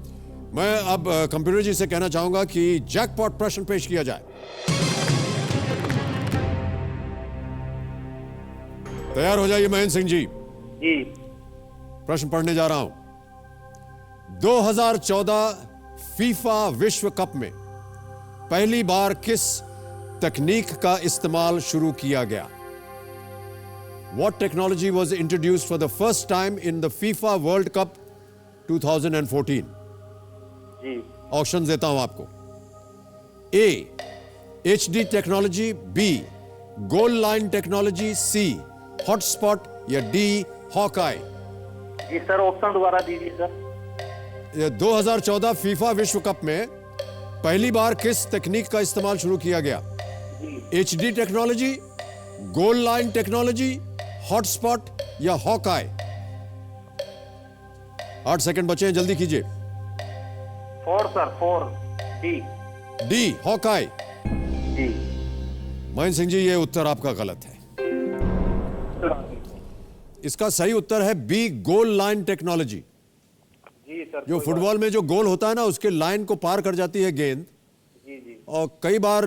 [SPEAKER 1] मैं अब कंप्यूटर जी से कहना चाहूंगा कि जैकपॉट प्रश्न पेश किया जाए। तैयार हो जाइए महेंद्र सिंह जी।
[SPEAKER 11] जी।
[SPEAKER 1] प्रश्न पढ़ने जा रहा हूं। 2014 फीफा विश्व कप में पहली बार किस तकनीक का इस्तेमाल शुरू किया गया? What technology was introduced for the first time in the FIFA World Cup 2014?
[SPEAKER 11] Ji.
[SPEAKER 1] Option देता हूं आपको। A HD technology, B goal line technology, C hotspot या D हॉकाई।
[SPEAKER 11] जी सर, ऑप्शन दोबारा दीजिए सर।
[SPEAKER 1] 2014 फीफा विश्व कप में पहली बार किस तकनीक का इस्तेमाल शुरू किया गया? HD technology, goal line technology, hotspot या हॉकाई। 8 सेकंड बचे हैं, जल्दी कीजिए।
[SPEAKER 11] 4 सर, 4 डी
[SPEAKER 1] हॉकाई।
[SPEAKER 11] जी।
[SPEAKER 1] महेंद्र सिंह जी, ये उत्तर आपका गलत है। इसका सही उत्तर है बी गोल लाइन टेक्नोलॉजी।
[SPEAKER 11] जी सर।
[SPEAKER 1] जो फुटबॉल में जो गोल होता है ना, उसके लाइन को पार कर जाती है गेंद।
[SPEAKER 11] जी जी।
[SPEAKER 1] और कई बार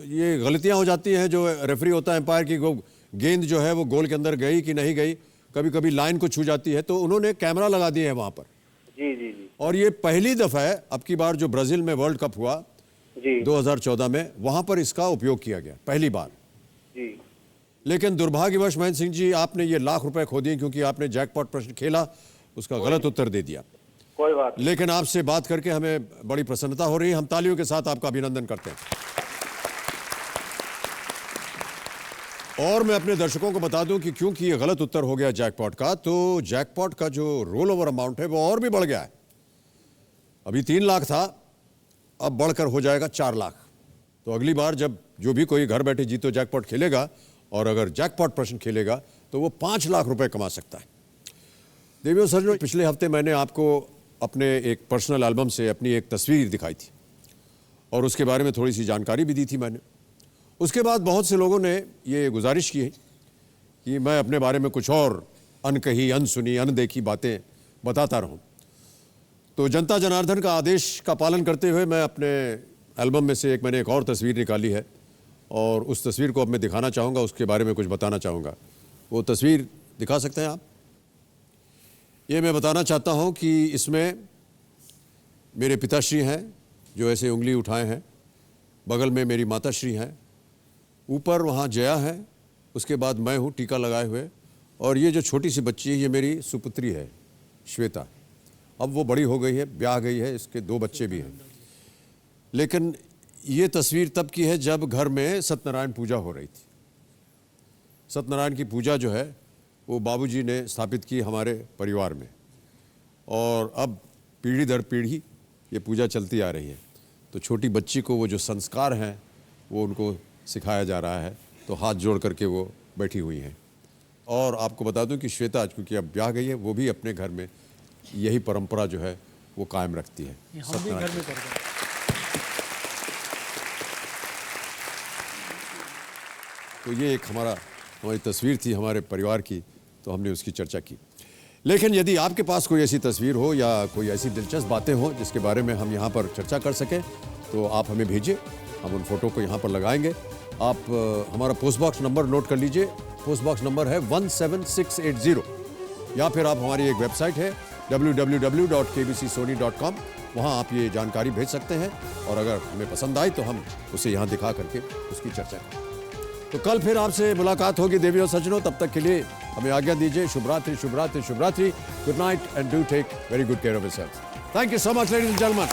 [SPEAKER 1] ये गलतियां हो जाती हैं, जो रेफरी होता है एम्पायर की, गेंद जो है वो गोल के अंदर गई कि नहीं गई, कभी कभी लाइन को छू जाती है, तो उन्होंने कैमरा लगा दिए है वहां पर।
[SPEAKER 11] जी जी जी।
[SPEAKER 1] और ये पहली दफा है, अब की बार जो ब्राजील में वर्ल्ड कप हुआ
[SPEAKER 11] जी
[SPEAKER 1] 2014 में, वहां पर इसका उपयोग किया गया पहली बार।
[SPEAKER 11] जी।
[SPEAKER 1] लेकिन दुर्भाग्यवश महेंद्र सिंह जी, आपने ये लाख रुपए खो दिए, क्योंकि आपने जैकपॉट प्रश्न खेला, उसका गलत उत्तर दे दिया।
[SPEAKER 11] कोई बात।
[SPEAKER 1] लेकिन आपसे बात करके हमें बड़ी प्रसन्नता हो रही है, हम तालियों के साथ आपका अभिनंदन करते हैं। और मैं अपने दर्शकों को बता दूं कि क्योंकि ये गलत उत्तर हो गया जैकपॉट का, तो जैकपॉट का जो रोल ओवर अमाउंट है वो और भी बढ़ गया है। अभी 3 लाख था, अब बढ़कर हो जाएगा 4 लाख। तो अगली बार जब जो भी कोई घर बैठे जीतो जैकपॉट खेलेगा और अगर जैकपॉट प्रश्न खेलेगा तो वो 5 लाख रुपए कमा सकता है। देवियों सज्जनों, पिछले हफ्ते मैंने आपको अपने एक पर्सनल एल्बम से अपनी एक तस्वीर दिखाई थी और उसके बारे में थोड़ी सी जानकारी भी दी थी मैंने। उसके बाद बहुत से लोगों ने ये गुजारिश की है कि मैं अपने बारे में कुछ और अनकही, अनसुनी, अनदेखी बातें बताता रहूं। तो जनता जनार्दन का आदेश का पालन करते हुए मैं अपने एल्बम में से मैंने एक और तस्वीर निकाली है और उस तस्वीर को अब मैं दिखाना चाहूँगा, उसके बारे में कुछ बताना चाहूँगा। वो तस्वीर दिखा सकते हैं आप? ये मैं बताना चाहता हूँ कि इसमें मेरे पिताश्री हैं जो ऐसे उंगली उठाए हैं, बगल में मेरी माताश्री हैं, ऊपर वहाँ जया है, उसके बाद मैं हूँ टीका लगाए हुए, और ये जो छोटी सी बच्ची है ये मेरी सुपुत्री है श्वेता। अब वो बड़ी हो गई है, ब्याह गई है, इसके 2 बच्चे भी हैं। लेकिन ये तस्वीर तब की है जब घर में सत्यनारायण पूजा हो रही थी। सत्यनारायण की पूजा जो है वो बाबूजी ने स्थापित की हमारे परिवार में, और अब पीढ़ी दर पीढ़ी ये पूजा चलती आ रही है। तो छोटी बच्ची को वो जो संस्कार हैं वो उनको सिखाया जा रहा है। तो हाथ जोड़ करके वो बैठी हुई हैं। और आपको बता दूं कि श्वेता क्योंकि अब ब्याह गई है, वो भी अपने घर में यही परंपरा जो है वो कायम रखती है।
[SPEAKER 6] हम भी घर
[SPEAKER 1] सत्यनारायण
[SPEAKER 6] में करते हैं।
[SPEAKER 1] तो ये एक हमारी तस्वीर थी हमारे परिवार की, तो हमने उसकी चर्चा की। लेकिन यदि आपके पास कोई ऐसी तस्वीर हो या कोई ऐसी दिलचस्प बातें हो जिसके बारे में हम यहाँ पर चर्चा कर सकें, तो आप हमें भेजिए, हम उन फोटो को यहाँ पर लगाएंगे। आप हमारा पोस्ट बॉक्स नंबर नोट कर लीजिए। पोस्ट बॉक्स नंबर है 17680, या फिर आप हमारी एक वेबसाइट है www.kbcsony.com, वहाँ आप ये जानकारी भेज सकते हैं। और अगर हमें पसंद आई तो हम उसे यहाँ दिखा करके उसकी चर्चा करें। तो कल फिर आपसे मुलाकात होगी देवी और सज्जनों, तब तक के लिए हमें आज्ञा दीजिए। शुभ रात्रि, शुभ रात्रि, शुभ रात्रि। Good night and do take very good care of yourself. Thank you so much ladies and gentleman.